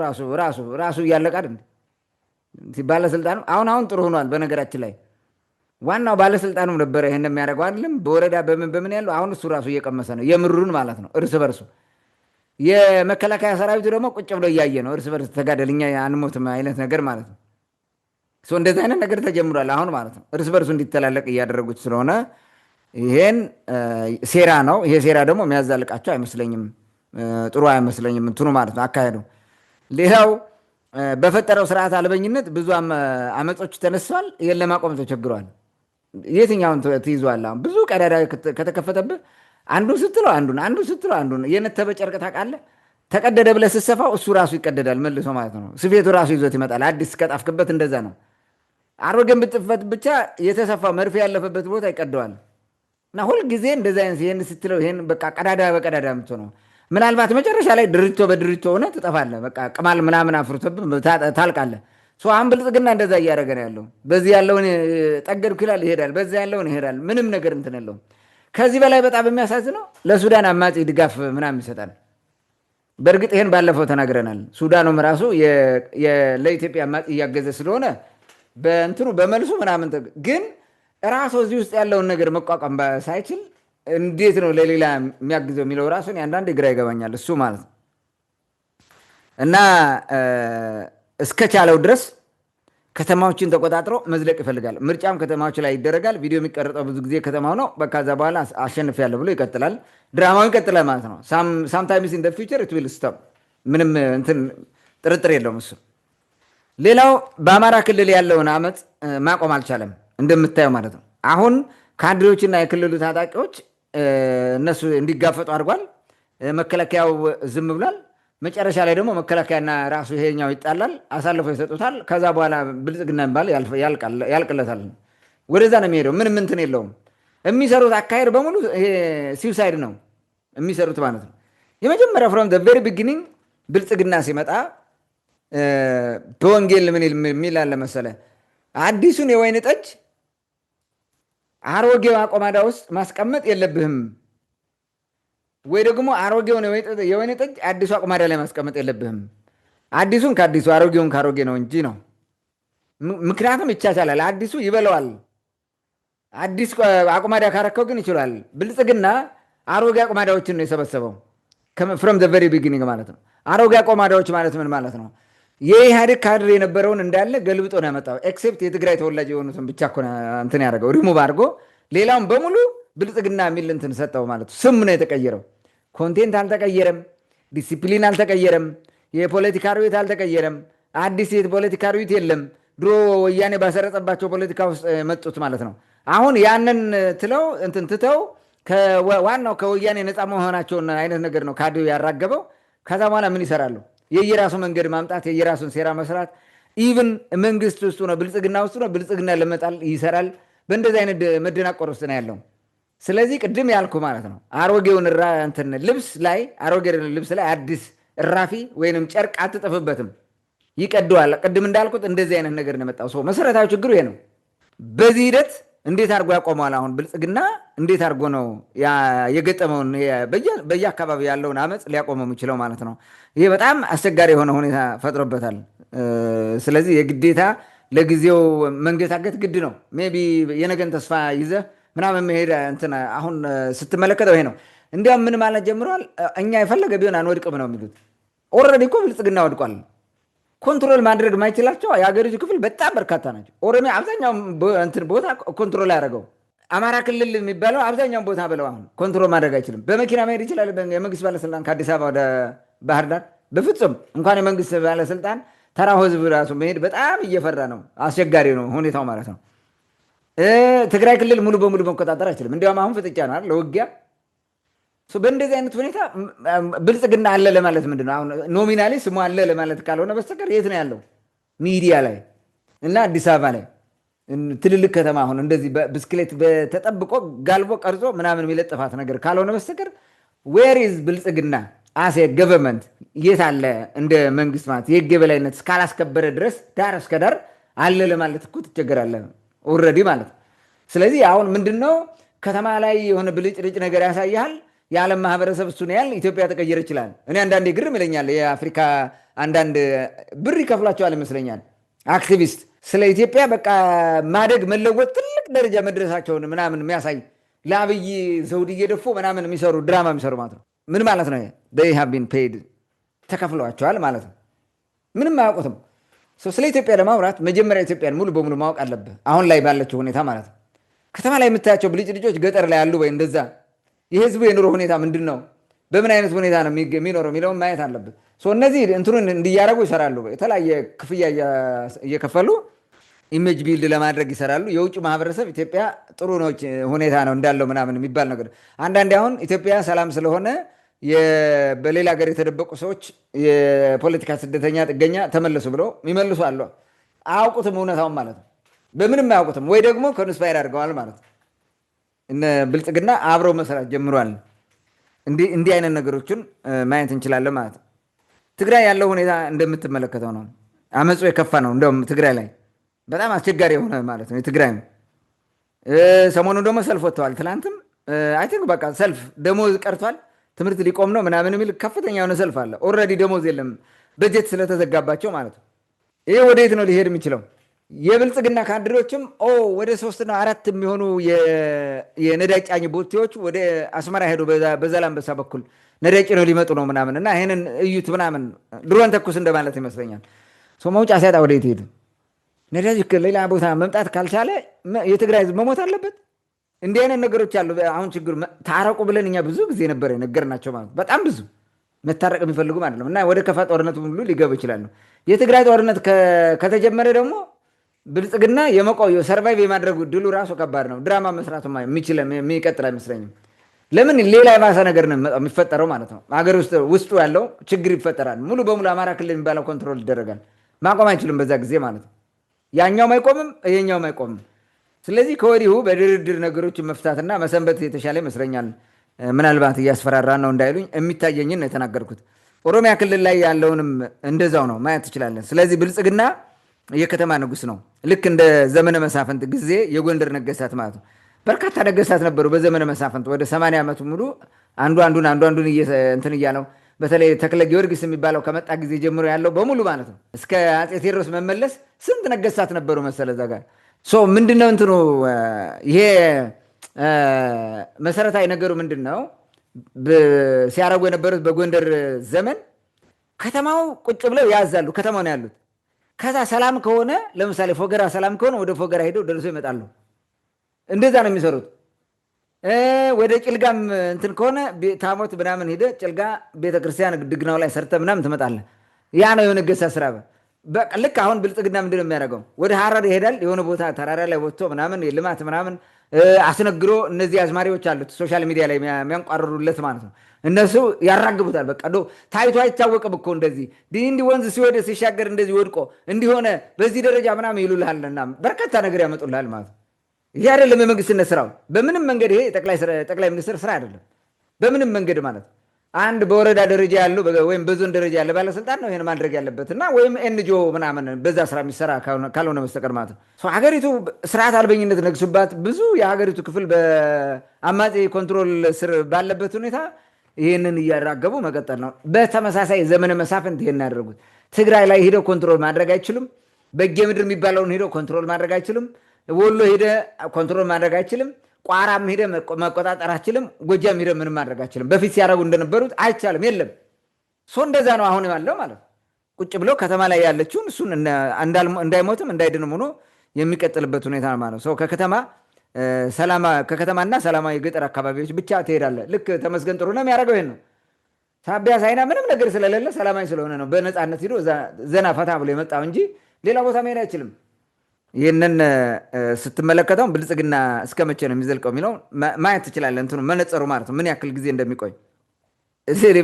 ራሱ እያለቃል። ባለስልጣኑ አሁን ጥሩ ሆኗል። በነገራችን ላይ ዋናው ባለስልጣኑም ነበረ ይሄን የሚያደርገው አይደለም። በወረዳ በምን ያለው አሁን እሱ ራሱ እየቀመሰ ነው የምሩን ማለት ነው። እርስ በርሱ የመከላከያ ሰራዊቱ ደግሞ ቁጭ ብሎ እያየ ነው። እርስ በርስ ተጋደል እኛ አንሞትም አይነት ነገር ማለት ነው። እንደዚህ አይነት ነገር ተጀምሯል አሁን ማለት ነው። እርስ በርሱ እንዲተላለቅ እያደረጉት ስለሆነ ይሄን ሴራ ነው። ይሄ ሴራ ደግሞ የሚያዛልቃቸው አይመስለኝም፣ ጥሩ አይመስለኝም እንትኑ ማለት ነው አካሄዱ። ሌላው በፈጠረው ስርዓት አልበኝነት ብዙ አመጾች ተነስተዋል። ይሄን ለማቆም ተቸግሯል። የትኛውን ትይዟል? አሁን ብዙ ቀዳዳ ከተከፈተብህ አንዱን ስትለው አንዱን የነተበ ጨርቅ ታውቃለህ፣ ተቀደደ ብለህ ስትሰፋው እሱ ራሱ ይቀደዳል መልሶ ማለት ነው። ስፌቱ ራሱ ይዞት ይመጣል። አዲስ ከጣፍክበት እንደዛ ነው። አሮጌን ብጥፈት ብቻ የተሰፋ መርፌ ያለፈበት ቦታ ይቀደዋል። እና ሁልጊዜ እንደዚ አይነት ይህን ስትለው ይህን በቃ ቀዳዳ በቀዳዳ የምትሆነው ምናልባት መጨረሻ ላይ ድርቶ በድርቶ ሆነ ትጠፋለህ። በቃ ቅማል ምናምን አፍርቶብህ ታልቃለህ። አሁን ብልጽግና እንደዛ እያደረገ ነው ያለው። በዚህ ያለውን ጠገድኩ ይላል ይሄዳል፣ በዚህ ያለውን ይሄዳል። ምንም ነገር እንትን የለውም። ከዚህ በላይ በጣም የሚያሳዝነው ለሱዳን አማጺ ድጋፍ ምናምን ይሰጣል። በእርግጥ ይህን ባለፈው ተናግረናል። ሱዳኑም ራሱ ለኢትዮጵያ አማጺ እያገዘ ስለሆነ በእንትኑ በመልሱ ምናምን ግን ራሱ እዚህ ውስጥ ያለውን ነገር መቋቋም ሳይችል እንዴት ነው ለሌላ የሚያግዘው የሚለው ራሱን አንዳንድ ግራ ይገባኛል እሱ ማለት ነው። እና እስከቻለው ድረስ ከተማዎችን ተቆጣጥሮ መዝለቅ ይፈልጋል። ምርጫም ከተማዎች ላይ ይደረጋል። ቪዲዮ የሚቀረጠው ብዙ ጊዜ ከተማው ነው። ከዛ በኋላ አሸንፊያለሁ ብሎ ይቀጥላል። ድራማው ይቀጥላል ማለት ነው። ሳምታይምስ ኢን ዘ ፊውቸር ኢት ዊል ስቶፕ። ምንም እንትን ጥርጥር የለውም እሱ። ሌላው በአማራ ክልል ያለውን አመፅ ማቆም አልቻለም እንደምታየው ማለት ነው። አሁን ካድሬዎችና የክልሉ ታጣቂዎች እነሱ እንዲጋፈጡ አድርጓል። መከላከያው ዝም ብሏል። መጨረሻ ላይ ደግሞ መከላከያና ራሱ ይሄኛው ይጣላል፣ አሳልፎ ይሰጡታል። ከዛ በኋላ ብልጽግና የሚባል ያልቅለታል። ወደዛ ነው የሚሄደው። ምንም እንትን የለውም። የሚሰሩት አካሄድ በሙሉ ይሄ ሲውሳይድ ነው የሚሰሩት ማለት ነው። የመጀመሪያ ፍሮም ዘ ቬሪ ቢጊኒንግ ብልጽግና ሲመጣ በወንጌል ምን የሚል አለ መሰለህ? አዲሱን የወይን ጠጅ አሮጌው አቆማዳ ውስጥ ማስቀመጥ የለብህም፣ ወይ ደግሞ አሮጌውን የወይን ጠጅ አዲሱ አቆማዳ ላይ ማስቀመጥ የለብህም። አዲሱን ከአዲሱ አሮጌውን ከአሮጌ ነው እንጂ ነው። ምክንያቱም ይቻቻላል። አዲሱ ይበለዋል። አዲስ አቆማዳ ካረከው ግን ይችላል። ብልጽግና አሮጌ አቆማዳዎችን ነው የሰበሰበው ፍሮም ዘ ቨሪ ቢጊኒንግ ማለት ነው። አሮጌ አቆማዳዎች ማለት ምን ማለት ነው? የኢህአዴግ ካድሬ የነበረውን እንዳለ ገልብጦ ነው ያመጣው። ኤክሴፕት የትግራይ ተወላጅ የሆኑትን ብቻ እኮ እንትን ያደረገው ሪሙቭ አድርጎ ሌላውን በሙሉ ብልጽግና የሚል እንትን ሰጠው ማለት ነው። ስም ነው የተቀየረው። ኮንቴንት አልተቀየረም። ዲሲፕሊን አልተቀየረም። የፖለቲካ ርዕዮት አልተቀየረም። አዲስ የፖለቲካ ርዕዮት የለም። ድሮ ወያኔ ባሰረጸባቸው ፖለቲካ ውስጥ መጡት ማለት ነው። አሁን ያንን ትተው ዋናው ከወያኔ ነፃ መሆናቸውን አይነት ነገር ነው ካድሬው ያራገበው። ከዛ በኋላ ምን ይሰራሉ? የየራሱ መንገድ ማምጣት፣ የየራሱን ሴራ መስራት። ኢቭን መንግስት ውስጡ ነው ብልጽግና ውስጡ ነው ብልጽግና ለመጣል ይሰራል። በእንደዚህ አይነት መደናቆር ውስጥ ነው ያለው። ስለዚህ ቅድም ያልኩ ማለት ነው አሮጌውን አሮጌ ልብስ ላይ አዲስ እራፊ ወይንም ጨርቅ አትጥፍበትም፣ ይቀደዋል። ቅድም እንዳልኩት እንደዚህ አይነት ነገር ነው የመጣው። ሰው መሰረታዊ ችግሩ ይሄ ነው። በዚህ ሂደት እንዴት አድርጎ ያቆመዋል? አሁን ብልጽግና እንዴት አድርጎ ነው የገጠመውን በየአካባቢ ያለውን አመፅ ሊያቆመው የሚችለው ማለት ነው? ይሄ በጣም አስቸጋሪ የሆነ ሁኔታ ፈጥሮበታል። ስለዚህ የግዴታ ለጊዜው መንገታገት ግድ ነው። ሜይ ቢ የነገን ተስፋ ይዘህ ምናምን መሄድ እንትን አሁን ስትመለከተው ይሄ ነው። እንዲያውም ምን ማለት ጀምረዋል? እኛ የፈለገ ቢሆን አንወድቅም ነው የሚሉት። ኦልሬዲ እኮ ብልጽግና ወድቋል። ኮንትሮል ማድረግ የማይችላቸው የሀገሪቱ ክፍል በጣም በርካታ ናቸው። ኦሮሚያ አብዛኛውን እንትን ቦታ ኮንትሮል ያደረገው፣ አማራ ክልል የሚባለው አብዛኛውን ቦታ ብለው አሁን ኮንትሮል ማድረግ አይችልም። በመኪና መሄድ ይችላል የመንግስት ባለስልጣን ከአዲስ አበባ ወደ ባህር ዳር? በፍጹም። እንኳን የመንግስት ባለስልጣን ተራው ህዝብ ራሱ መሄድ በጣም እየፈራ ነው። አስቸጋሪ ነው ሁኔታው ማለት ነው። ትግራይ ክልል ሙሉ በሙሉ መቆጣጠር አይችልም። እንዲያውም አሁን ፍጥጫ ነው አይደል ለውጊያ። በእንደዚህ አይነት ሁኔታ ብልጽግና አለ ለማለት ምንድን ነው? አሁን ኖሚናሊ ስሙ አለ ለማለት ካልሆነ በስተቀር የት ነው ያለው? ሚዲያ ላይ እና አዲስ አበባ ላይ ትልልቅ ከተማ አሁን እንደዚህ ብስክሌት ተጠብቆ ጋልቦ ቀርጾ ምናምን የሚለጥፋት ነገር ካልሆነ በስተቀር ዌር ኢዝ ብልጽግና አሴ ገቨርንመንት የት አለ? እንደ መንግስት ማለት የህግ የበላይነት እስካላስከበረ ድረስ ዳር እስከ ዳር አለ ለማለት እኮ ትቸገራለህ ኦልሬዲ ማለት። ስለዚህ አሁን ምንድን ነው ከተማ ላይ የሆነ ብልጭልጭ ነገር ያሳያል። የዓለም ማህበረሰብ እሱን ያህል ኢትዮጵያ ተቀየረ ይችላል። እኔ አንዳንዴ ግርም ይለኛል። የአፍሪካ አንዳንድ ብር ይከፍላቸዋል ይመስለኛል አክቲቪስት ስለ ኢትዮጵያ በቃ ማደግ መለወጥ ትልቅ ደረጃ መድረሳቸውን ምናምን የሚያሳይ ለአብይ ዘውድ እየደፉ ምናምን የሚሰሩ ድራማ የሚሰሩ ማለት ነው። ምን ማለት ነው? ሃቭ ቢን ፔይድ ተከፍለዋቸዋል ማለት ነው። ምንም አያውቁትም። ስለ ኢትዮጵያ ለማውራት መጀመሪያ ኢትዮጵያን ሙሉ በሙሉ ማወቅ አለብህ፣ አሁን ላይ ባለችው ሁኔታ ማለት ነው። ከተማ ላይ የምታያቸው ብልጭ ልጆች ገጠር ላይ ያሉ ወይ እንደዛ የህዝቡ የኑሮ ሁኔታ ምንድን ነው? በምን አይነት ሁኔታ ነው የሚኖረው የሚለውን ማየት አለብን። እነዚህ እንትኑን እንዲያደርጉ ይሰራሉ። የተለያየ ክፍያ እየከፈሉ ኢሜጅ ቢልድ ለማድረግ ይሰራሉ። የውጭ ማህበረሰብ ኢትዮጵያ ጥሩ ሁኔታ ነው እንዳለው ምናምን የሚባል ነገር። አንዳንዴ አሁን ኢትዮጵያ ሰላም ስለሆነ በሌላ ሀገር የተደበቁ ሰዎች የፖለቲካ ስደተኛ ጥገኛ ተመለሱ ብለው የሚመልሱ አሉ። አያውቁትም እውነታውን ማለት ነው። በምንም አያውቁትም፣ ወይ ደግሞ ኮንስፓየር አድርገዋል ማለት ነው። እነ ብልጽግና አብረው መስራት ጀምሯል። እንዲህ አይነት ነገሮችን ማየት እንችላለን ማለት ነው። ትግራይ ያለው ሁኔታ እንደምትመለከተው ነው። አመፁ የከፋ ነው። እንደውም ትግራይ ላይ በጣም አስቸጋሪ የሆነ ማለት ነው። የትግራይ ሰሞኑን ደግሞ ሰልፍ ወጥተዋል። ትናንትም አይ ቲንክ በቃ ሰልፍ ደሞዝ ቀርቷል፣ ትምህርት ሊቆም ነው ምናምን የሚል ከፍተኛ የሆነ ሰልፍ አለ። ኦልሬዲ ደሞዝ የለም በጀት ስለተዘጋባቸው ማለት ነው። ይሄ ወደየት ነው ሊሄድ የሚችለው? የብልጽግና ካድሬዎችም ወደ 3 እና 4 የሚሆኑ የነዳጅ ጫኝ ቦቴዎች ወደ አስመራ ሄዱ። በዛላምበሳ በኩል ነዳጅ ነው ሊመጡ ነው ምናምን እና ይህንን እዩት ምናምን ድሮን ተኩስ እንደማለት ይመስለኛል። መውጫ ሲያጣ ወደ የት ሄዱ? ነዳጅ ሌላ ቦታ መምጣት ካልቻለ የትግራይ ህዝብ መሞት አለበት። እንዲህ አይነት ነገሮች አሉ። አሁን ችግሩ ታረቁ ብለን እኛ ብዙ ጊዜ ነበር ነገርናቸው ማለት በጣም ብዙ መታረቅ የሚፈልጉ አይደለም እና ወደ ከፋ ጦርነቱ ሁሉ ሊገቡ ይችላሉ። የትግራይ ጦርነት ከተጀመረ ደግሞ ብልጽግና የመቆየ ሰርቫይቭ የማድረጉ ድሉ ራሱ ከባድ ነው። ድራማ መስራቱ የሚቀጥል አይመስለኝም። ለምን ሌላ የባሰ ነገር ነው የሚፈጠረው ማለት ነው። ሀገር ውስጡ ያለው ችግር ይፈጠራል። ሙሉ በሙሉ አማራ ክልል የሚባለው ኮንትሮል ይደረጋል። ማቆም አይችልም በዛ ጊዜ ማለት ነው። ያኛውም አይቆምም፣ ይሄኛውም አይቆምም። ስለዚህ ከወዲሁ በድርድር ነገሮችን መፍታትና መሰንበት የተሻለ ይመስለኛል። ምናልባት እያስፈራራ ነው እንዳይሉኝ የሚታየኝን ነው የተናገርኩት። ኦሮሚያ ክልል ላይ ያለውንም እንደዛው ነው ማየት ትችላለን። ስለዚህ ብልጽግና የከተማ ንጉስ ነው። ልክ እንደ ዘመነ መሳፍንት ጊዜ የጎንደር ነገስታት ማለት ነው። በርካታ ነገስታት ነበሩ በዘመነ መሳፍንት ወደ 80 ዓመቱ ሙሉ አንዱን እንትን እያለው በተለይ ተክለ ጊዮርጊስ የሚባለው ከመጣ ጊዜ ጀምሮ ያለው በሙሉ ማለት ነው እስከ አፄ ቴዎድሮስ መመለስ ስንት ነገስታት ነበሩ መሰለ እዛ ጋር። ምንድነው እንትኑ ይሄ መሰረታዊ ነገሩ ምንድነው ሲያረጉ የነበሩት በጎንደር ዘመን ከተማው ቁጭ ብለው ያዛሉ። ከተማው ነው ያሉት። ከዛ ሰላም ከሆነ ለምሳሌ ፎገራ ሰላም ከሆነ ወደ ፎገራ ሄደው ደርሶ ይመጣሉ። እንደዛ ነው የሚሰሩት። ወደ ጭልጋም እንትን ከሆነ ታቦት ምናምን ሄደ ጭልጋ ቤተክርስቲያን ድግናው ላይ ሰርተ ምናምን ትመጣለህ። ያ ነው የነገስታት ስራ። በቃ ልክ አሁን ብልጽግና ምንድን ነው የሚያደርገው? ወደ ሀረር ይሄዳል። የሆነ ቦታ ተራራ ላይ ወጥቶ ምናምን ልማት ምናምን አስነግሮ እነዚህ አዝማሪዎች አሉት ሶሻል ሚዲያ ላይ የሚያንቋርሩለት ማለት ነው። እነሱ ያራግቡታል። በቃ ታይቶ አይታወቅም እኮ እንደዚህ እንዲህ ወንዝ ሲወደ ሲሻገር እንደዚህ ወድቆ እንዲሆነ በዚህ ደረጃ ምናምን ይሉልሃልና በርካታ ነገር ያመጡልሃል ማለት ነው። ይሄ አይደለም የመንግስትነት ስራው በምንም መንገድ። ይሄ ጠቅላይ ሚኒስትር ስራ አይደለም በምንም መንገድ ማለት አንድ በወረዳ ደረጃ ያለው ወይም በዞን ደረጃ ያለ ባለስልጣን ነው ይሄን ማድረግ ያለበት እና ወይም ኤንጂኦ ምናምን በዛ ስራ የሚሰራ ካልሆነ በስተቀር ማለት ነው። ሀገሪቱ ስርዓት አልበኝነት ነግሱባት ብዙ የሀገሪቱ ክፍል በአማጺ ኮንትሮል ስር ባለበት ሁኔታ ይህንን እያራገቡ መቀጠል ነው። በተመሳሳይ ዘመነ መሳፍንት ይሄን ያደረጉት ትግራይ ላይ ሄደው ኮንትሮል ማድረግ አይችሉም። በጌ ምድር የሚባለውን ሄደው ኮንትሮል ማድረግ አይችሉም። ወሎ ሄደ ኮንትሮል ማድረግ አይችልም። ቋራም ሄደ መቆጣጠር አችልም፣ ጎጃም ሄደ ምንም ማድረግ አችልም። በፊት ሲያደርጉ እንደነበሩት አይቻልም፣ የለም። እንደዛ ነው አሁን ያለው ማለት ነው። ቁጭ ብሎ ከተማ ላይ ያለችውን እሱን እንዳይሞትም እንዳይድንም ሆኖ የሚቀጥልበት ሁኔታ ማለት ነው። ከከተማና ሰላማዊ ገጠር አካባቢዎች ብቻ ትሄዳለህ። ልክ ተመስገን ጥሩነህ የሚያደርገው ይሄን ነው። ሳቢያ ሳይና ምንም ነገር ስለሌለ ሰላማዊ ስለሆነ ነው በነፃነት ሂዶ ዘና ፈታ ብሎ የመጣው እንጂ ሌላ ቦታ መሄድ አይችልም። ይህንን ስትመለከተው ብልጽግና እስከ መቼ ነው የሚዘልቀው የሚለው ማየት ትችላለህ። እንትኑ መነጽሩ ማለት ነው ምን ያክል ጊዜ እንደሚቆይ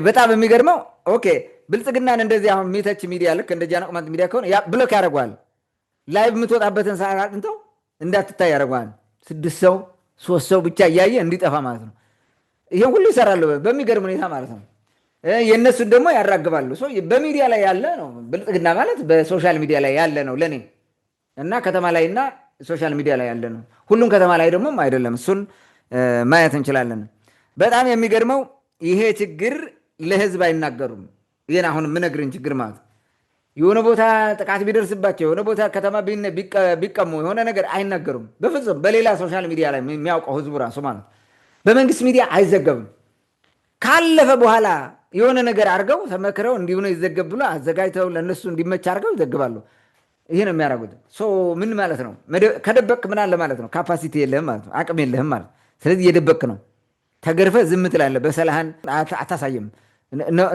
በጣም የሚገርመው። ኦኬ ብልጽግናን እንደዚህ አሁን ሚተች ሚዲያ ልክ እንደ ጃኖ ቅማንት ሚዲያ ከሆነ ብሎክ ያደርገዋል። ላይቭ የምትወጣበትን ሰዓት አጥንተው እንዳትታይ ያደርገዋል። 6 ሰው 3 ሰው ብቻ እያየ እንዲጠፋ ማለት ነው። ይሄን ሁሉ ይሰራሉ በሚገርም ሁኔታ ማለት ነው። የእነሱን ደግሞ ያራግባሉ። በሚዲያ ላይ ያለ ነው ብልጽግና ማለት በሶሻል ሚዲያ ላይ ያለ ነው ለእኔ እና ከተማ ላይ እና ሶሻል ሚዲያ ላይ ያለ ነው። ሁሉም ከተማ ላይ ደግሞ አይደለም። እሱን ማየት እንችላለን። በጣም የሚገርመው ይሄ ችግር ለህዝብ አይናገሩም። ይህን አሁን የምነግርን ችግር ማለት የሆነ ቦታ ጥቃት ቢደርስባቸው የሆነ ቦታ ከተማ ቢቀሙ የሆነ ነገር አይናገሩም በፍጹም። በሌላ ሶሻል ሚዲያ ላይ የሚያውቀው ህዝቡ ራሱ ማለት በመንግስት ሚዲያ አይዘገብም። ካለፈ በኋላ የሆነ ነገር አድርገው ተመክረው እንዲሁ ነው ይዘገብ ብሎ አዘጋጅተው ለእነሱ እንዲመች አድርገው ይዘግባሉ። ይሄ ነው የሚያደርጉት። ምን ማለት ነው? ከደበቅ ምን አለ ማለት ነው? ካፓሲቲ የለህም ማለት ነው። አቅም የለህም ማለት ነው። ስለዚህ እየደበቅ ነው። ተገርፈ ዝም ትላለህ። በሰላህን አታሳይም።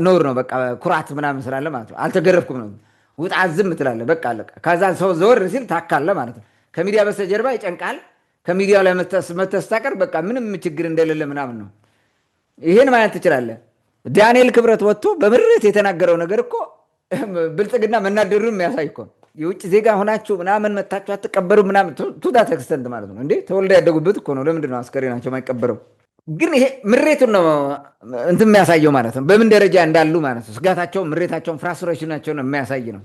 ነውር ነው። በቃ ኩራት ምናምን ስላለ ማለት ነው። አልተገረፍኩም ነው። ውጣ ዝም ትላለህ። በቃ አለቀ። ከዛ ሰው ዘወር ሲል ታካለ ማለት ነው። ከሚዲያ በስተጀርባ ይጨንቃል። ከሚዲያው ላይ መተስታቀር በቃ ምንም ችግር እንደሌለ ምናምን ነው። ይሄን ማየት ትችላለህ። ዳንኤል ክብረት ወጥቶ በምሬት የተናገረው ነገር እኮ ብልጽግና መናደሩን የሚያሳይ እኮ የውጭ ዜጋ ሆናችሁ ምናምን መታችሁ አትቀበሩ ምናምን ቱዳ ተክስተንት ማለት ነው። እንዴ ተወልደ ያደጉበት እኮ ነው። ለምንድን ነው አስከሬናቸው የማይቀበረው? ግን ይሄ ምሬቱን ነው እንትን የሚያሳየው ማለት ነው። በምን ደረጃ እንዳሉ ማለት ነው። ስጋታቸውን፣ ምሬታቸውን፣ ፍራስትሬሽናቸውን የሚያሳይ ነው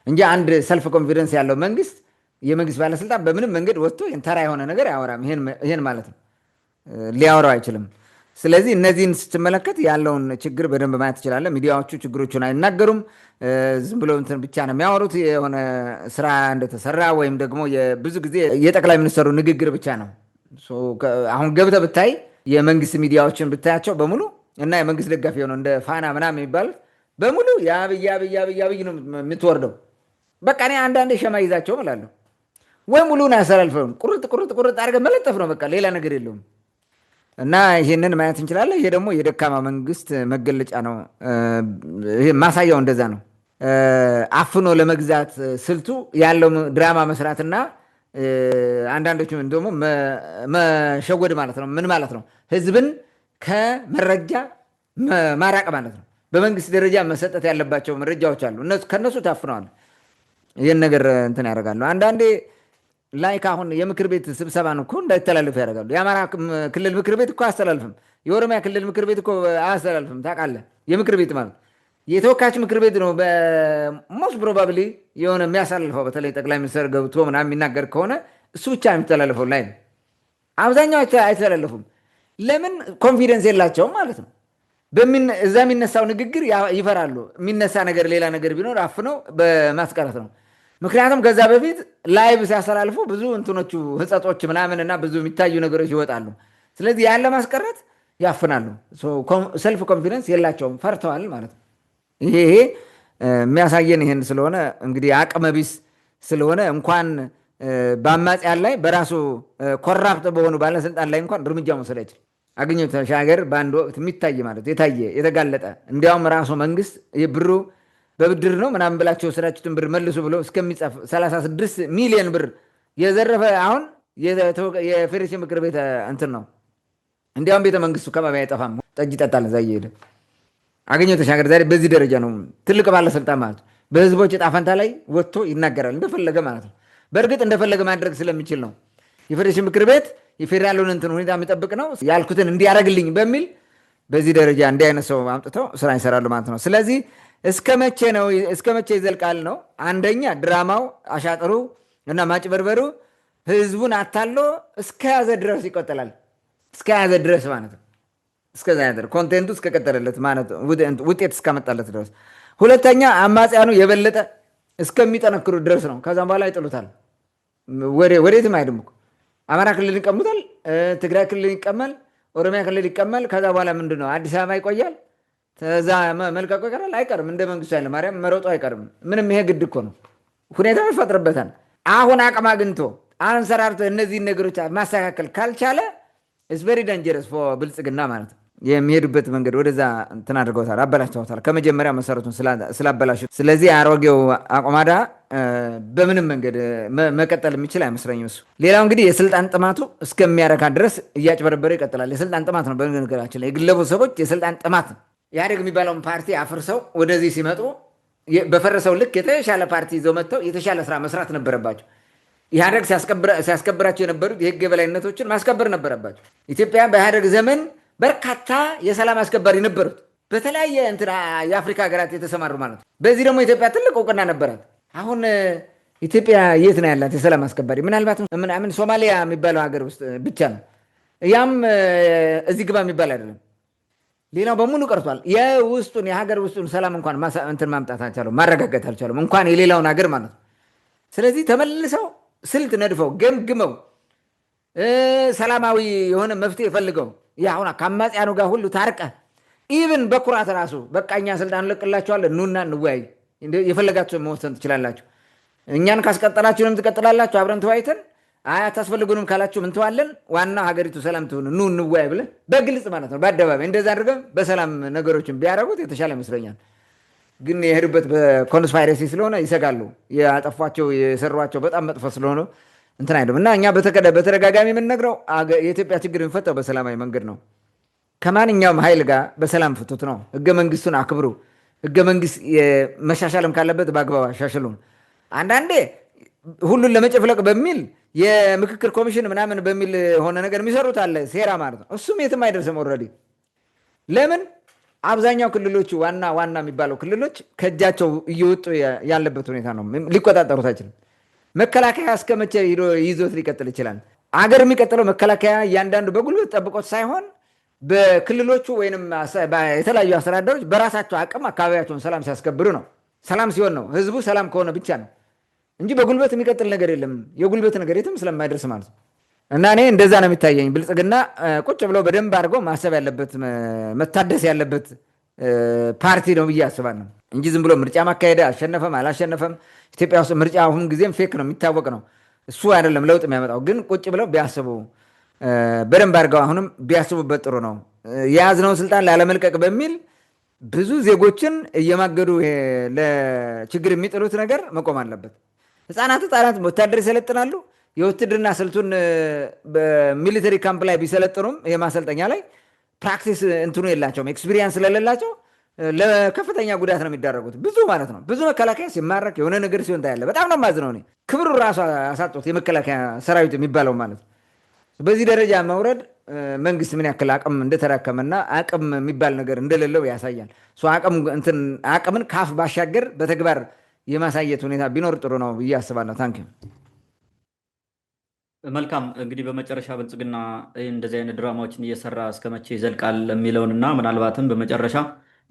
እንጂ አንድ ሰልፍ ኮንፊደንስ ያለው መንግስት የመንግስት ባለስልጣን በምንም መንገድ ወጥቶ ተራ የሆነ ነገር አያወራም። ይሄን ማለት ነው ሊያወራው አይችልም። ስለዚህ እነዚህን ስትመለከት ያለውን ችግር በደንብ ማየት ትችላለህ። ሚዲያዎቹ ችግሮቹን አይናገሩም። ዝም ብለው እንትን ብቻ ነው የሚያወሩት። የሆነ ስራ እንደተሰራ ወይም ደግሞ ብዙ ጊዜ የጠቅላይ ሚኒስትሩ ንግግር ብቻ ነው። አሁን ገብተህ ብታይ የመንግስት ሚዲያዎችን ብታያቸው በሙሉ እና የመንግስት ደጋፊ የሆነው እንደ ፋና ምናምን የሚባሉት በሙሉ የአብይ ነው የምትወርደው። በቃ እኔ አንዳንዴ ሸማ ይዛቸው እላለሁ ወይ ሙሉን አያስተላልፈውም። ቁርጥ አድርገህ መለጠፍ ነው በቃ ሌላ ነገር የለውም። እና ይህንን ማየት እንችላለን። ይሄ ደግሞ የደካማ መንግስት መገለጫ ነው። ማሳያው እንደዛ ነው። አፍኖ ለመግዛት ስልቱ ያለው ድራማ መስራትና አንዳንዶቹም ደግሞ መሸወድ ማለት ነው። ምን ማለት ነው? ህዝብን ከመረጃ ማራቅ ማለት ነው። በመንግስት ደረጃ መሰጠት ያለባቸው መረጃዎች አሉ። ከነሱ ታፍነዋል። ይህን ነገር እንትን ያደርጋሉ። አንዳንዴ ላይክ አሁን የምክር ቤት ስብሰባን እኮ እንዳይተላለፍ ያደርጋሉ። የአማራ ክልል ምክር ቤት እኮ አያስተላልፍም። የኦሮሚያ ክልል ምክር ቤት እኮ አያስተላልፍም። ታውቃለህ? የምክር ቤት ማለት የተወካዮች ምክር ቤት ነው በሞስት ፕሮባብሊ የሆነ የሚያሳልፈው። በተለይ ጠቅላይ ሚኒስትር ገብቶ ምናምን የሚናገር ከሆነ እሱ ብቻ የሚተላለፈው ላይ ነው። አብዛኛው አይተላለፉም። ለምን? ኮንፊደንስ የላቸውም ማለት ነው። እዛ የሚነሳው ንግግር ይፈራሉ። የሚነሳ ነገር ሌላ ነገር ቢኖር አፍነው በማስቀረት ነው። ምክንያቱም ከዛ በፊት ላይቭ ሲያስተላልፉ ብዙ እንትኖቹ ህጸጦች ምናምን እና ብዙ የሚታዩ ነገሮች ይወጣሉ። ስለዚህ ያለ ማስቀረት ያፍናሉ። ሰልፍ ኮንፊደንስ የላቸውም፣ ፈርተዋል ማለት ነው። ይሄ የሚያሳየን ይህን ስለሆነ እንግዲህ አቅመ ቢስ ስለሆነ እንኳን በአማጽያን ላይ በራሱ ኮራፕት በሆኑ ባለስልጣን ላይ እንኳን እርምጃ መውሰድ አይችል። አገኘሁ ተሻገር በአንድ ወቅት የሚታይ ማለት የታየ የተጋለጠ እንዲያውም ራሱ መንግስት ብሩ በብድር ነው ምናምን ብላችሁ የወሰዳችሁትን ብር መልሱ ብሎ እስከሚጻፍ 36 ሚሊዮን ብር የዘረፈ አሁን የፌዴሬሽን ምክር ቤት እንትን ነው። እንዲያውም ቤተ መንግስቱ ከባቢ አይጠፋም፣ ጠጅ ይጠጣል እዛ እየሄደ። አገኘሁ ተሻገር ዛሬ በዚህ ደረጃ ነው ትልቅ ባለስልጣን ማለት ነው። በህዝቦች ዕጣ ፈንታ ላይ ወጥቶ ይናገራል እንደፈለገ ማለት ነው። በእርግጥ እንደፈለገ ማድረግ ስለሚችል ነው። የፌዴሬሽን ምክር ቤት የፌዴራሉን እንትን ሁኔታ የሚጠብቅ ነው። ያልኩትን እንዲያደርግልኝ በሚል በዚህ ደረጃ እንዲህ አይነት ሰው አምጥተው ስራ ይሰራሉ ማለት ነው። ስለዚህ እስከ መቼ ይዘልቃል ነው? አንደኛ ድራማው፣ አሻጥሩ እና ማጭበርበሩ ህዝቡን አታሎ እስከያዘ ድረስ ይቆጠላል። እስከያዘ ድረስ ማለት ነው። እስከዛ ድረስ ኮንቴንቱ እስከቀጠለለት ማለት ውጤት እስካመጣለት ድረስ። ሁለተኛ አማጽያኑ የበለጠ እስከሚጠነክሩ ድረስ ነው። ከዛም በኋላ ይጥሉታል። ወዴትም አይድም እኮ አማራ ክልል ይቀሙታል፣ ትግራይ ክልል ይቀመል፣ ኦሮሚያ ክልል ይቀመል። ከዛ በኋላ ምንድን ነው አዲስ አበባ ይቆያል። ከዛ መልቀቁ ይቀራል አይቀርም። እንደ መንግስቱ ኃይለማርያም መሮጡ አይቀርም። ምንም ይሄ ግድ እኮ ነው፣ ሁኔታው ይፈጥርበታል። አሁን አቅም አግኝቶ አንሰራርቶ እነዚህን ነገሮች ማስተካከል ካልቻለ ኢትስ ቬሪ ዳንጀረስ ፎር ብልጽግና ማለት ነው። የሚሄዱበት መንገድ ወደዛ እንትን አድርገውታል፣ አበላሽተውታል፣ ከመጀመሪያ መሰረቱን ስላበላሹት። ስለዚህ አሮጌው አቆማዳ በምንም መንገድ መቀጠል የሚችል አይመስለኝም እሱ። ሌላው እንግዲህ የስልጣን ጥማቱ እስከሚያረካ ድረስ እያጭበረበረ ይቀጥላል። የስልጣን ጥማት ነው በነገራችን ላይ የግለሰቦች የስልጣን ጥማት ነው። ኢህአዴግ የሚባለውን ፓርቲ አፍርሰው ወደዚህ ሲመጡ በፈረሰው ልክ የተሻለ ፓርቲ ይዘው መጥተው የተሻለ ስራ መስራት ነበረባቸው። ኢህአዴግ ሲያስከብራቸው የነበሩት የህግ የበላይነቶችን ማስከበር ነበረባቸው። ኢትዮጵያ በኢህአዴግ ዘመን በርካታ የሰላም አስከባሪ ነበሩት፣ በተለያየ የአፍሪካ ሀገራት የተሰማሩ ማለት ነው። በዚህ ደግሞ ኢትዮጵያ ትልቅ እውቅና ነበራት። አሁን ኢትዮጵያ የት ነው ያላት የሰላም አስከባሪ? ምናልባት ምናምን ሶማሊያ የሚባለው ሀገር ውስጥ ብቻ ነው። ያም እዚህ ግባ የሚባል አይደለም። ሌላው በሙሉ ቀርቷል። የውስጡን የሀገር ውስጡን ሰላም እንኳን እንትን ማምጣት አልቻሉም፣ ማረጋገጥ አልቻሉም፣ እንኳን የሌላውን ሀገር ማለት ነው። ስለዚህ ተመልሰው ስልት ነድፈው ገምግመው ሰላማዊ የሆነ መፍትሄ ፈልገው አሁን ከአማጽያኑ ጋር ሁሉ ታርቀ ኢቭን በኩራት ራሱ በቃ እኛ ስልጣን እንለቅላችኋለን፣ ኑና እንወያይ፣ የፈለጋችሁ መወሰን ትችላላችሁ፣ እኛን ካስቀጠላችሁንም ትቀጥላላችሁ፣ አብረን ተወያይተን አታስፈልጉንም ካላችሁ እንተዋለን፣ ዋናው ሀገሪቱ ሰላም ትሁን፣ ኑ እንወያይ ብለህ በግልጽ ማለት ነው በአደባባይ እንደዛ አድርገን በሰላም ነገሮችን ቢያደርጉት የተሻለ ይመስለኛል። ግን የሄዱበት በኮንስፓይረሲ ስለሆነ ይሰጋሉ። ያጠፏቸው የሰሯቸው በጣም መጥፎ ስለሆነ እንትን አይደለም። እና እኛ በተደጋጋሚ የምንነግረው የኢትዮጵያ ችግር የሚፈታው በሰላማዊ መንገድ ነው። ከማንኛውም ኃይል ጋር በሰላም ፍቱት ነው። ህገ መንግስቱን አክብሩ። ህገ መንግስት መሻሻልም ካለበት በአግባብ አሻሽሉ። አንዳንዴ ሁሉን ለመጨፍለቅ በሚል የምክክር ኮሚሽን ምናምን በሚል ሆነ ነገር የሚሰሩት አለ፣ ሴራ ማለት ነው። እሱም የትም አይደርስም። ኦልሬዲ ለምን አብዛኛው ክልሎቹ ዋና የሚባለው ክልሎች ከእጃቸው እየወጡ ያለበት ሁኔታ ነው። ሊቆጣጠሩት አይችልም። መከላከያ እስከ መቼ ይዞት ሊቀጥል ይችላል? አገር የሚቀጥለው መከላከያ እያንዳንዱ በጉልበት ጠብቆት ሳይሆን በክልሎቹ ወይም የተለያዩ አስተዳደሮች በራሳቸው አቅም አካባቢያቸውን ሰላም ሲያስከብሩ ነው። ሰላም ሲሆን ነው፣ ህዝቡ ሰላም ከሆነ ብቻ ነው እንጂ በጉልበት የሚቀጥል ነገር የለም። የጉልበት ነገር የትም ስለማይደርስ ማለት ነው። እና እኔ እንደዛ ነው የሚታየኝ። ብልጽግና ቁጭ ብሎ በደንብ አድርጎ ማሰብ ያለበት መታደስ ያለበት ፓርቲ ነው ብዬ አስባለሁ እንጂ ዝም ብሎ ምርጫ ማካሄደ አሸነፈም አላሸነፈም። ኢትዮጵያ ውስጥ ምርጫ አሁን ጊዜም ፌክ ነው፣ የሚታወቅ ነው። እሱ አይደለም ለውጥ የሚያመጣው። ግን ቁጭ ብለው ቢያስቡ በደንብ አድርገው አሁንም ቢያስቡበት ጥሩ ነው። የያዝነውን ስልጣን ላለመልቀቅ በሚል ብዙ ዜጎችን እየማገዱ ለችግር የሚጥሉት ነገር መቆም አለበት። ህፃናት ወታደር ይሰለጥናሉ። የውትድርና ስልቱን በሚሊተሪ ካምፕ ላይ ቢሰለጥኑም የማሰልጠኛ ላይ ፕራክቲስ እንትኑ የላቸውም። ኤክስፒሪየንስ ስለሌላቸው ለከፍተኛ ጉዳት ነው የሚዳረጉት። ብዙ ማለት ነው። ብዙ መከላከያ ሲማረክ የሆነ ነገር ሲሆን ታያለ። በጣም ነው የማዝነው እኔ። ክብሩ ራሱ አሳጡት የመከላከያ ሰራዊት የሚባለው ማለት ነው። በዚህ ደረጃ መውረድ መንግስት ምን ያክል አቅም እንደተራከመና አቅም የሚባል ነገር እንደሌለው ያሳያል። አቅምን ካፍ ባሻገር በተግባር የማሳየት ሁኔታ ቢኖር ጥሩ ነው ብዬ አስባለሁ። ታንክ ዩ። መልካም እንግዲህ በመጨረሻ ብልጽግና እንደዚህ አይነት ድራማዎችን እየሰራ እስከ መቼ ይዘልቃል የሚለውንና ምናልባትም በመጨረሻ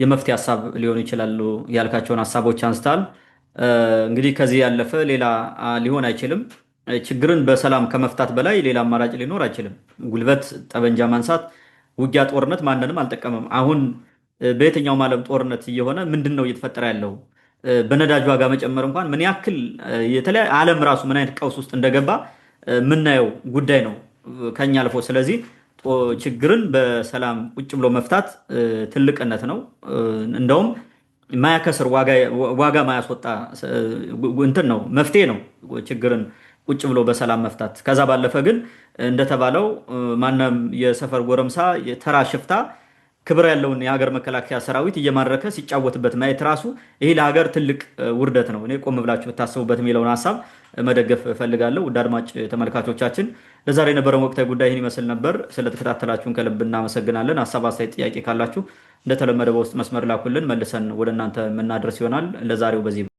የመፍትሄ ሀሳብ ሊሆኑ ይችላሉ ያልካቸውን ሀሳቦች አንስታል። እንግዲህ ከዚህ ያለፈ ሌላ ሊሆን አይችልም። ችግርን በሰላም ከመፍታት በላይ ሌላ አማራጭ ሊኖር አይችልም። ጉልበት፣ ጠበንጃ ማንሳት፣ ውጊያ፣ ጦርነት ማንንም አልጠቀመም። አሁን በየትኛውም ዓለም ጦርነት እየሆነ ምንድን ነው እየተፈጠረ ያለው? በነዳጅ ዋጋ መጨመር እንኳን ምን ያክል የተለያየ ዓለም ራሱ ምን አይነት ቀውስ ውስጥ እንደገባ የምናየው ጉዳይ ነው ከኛ አልፎ። ስለዚህ ችግርን በሰላም ቁጭ ብሎ መፍታት ትልቅነት ነው። እንደውም ማያከስር ዋጋ ማያስወጣ እንትን ነው፣ መፍትሄ ነው ችግርን ቁጭ ብሎ በሰላም መፍታት። ከዛ ባለፈ ግን እንደተባለው ማንም የሰፈር ጎረምሳ የተራ ሽፍታ ክብር ያለውን የሀገር መከላከያ ሰራዊት እየማረከ ሲጫወትበት ማየት ራሱ ይሄ ለሀገር ትልቅ ውርደት ነው። እኔ ቆም ብላችሁ ብታስቡበት የሚለውን ሀሳብ መደገፍ እፈልጋለሁ። ውድ አድማጭ ተመልካቾቻችን ለዛሬ የነበረን ወቅታዊ ጉዳይ ይህን ይመስል ነበር። ስለተከታተላችሁን ከልብ እናመሰግናለን። ሀሳብ፣ አስተያየት፣ ጥያቄ ካላችሁ እንደተለመደ በውስጥ መስመር ላኩልን፣ መልሰን ወደ እናንተ የምናደርስ ይሆናል። ለዛሬው በዚህ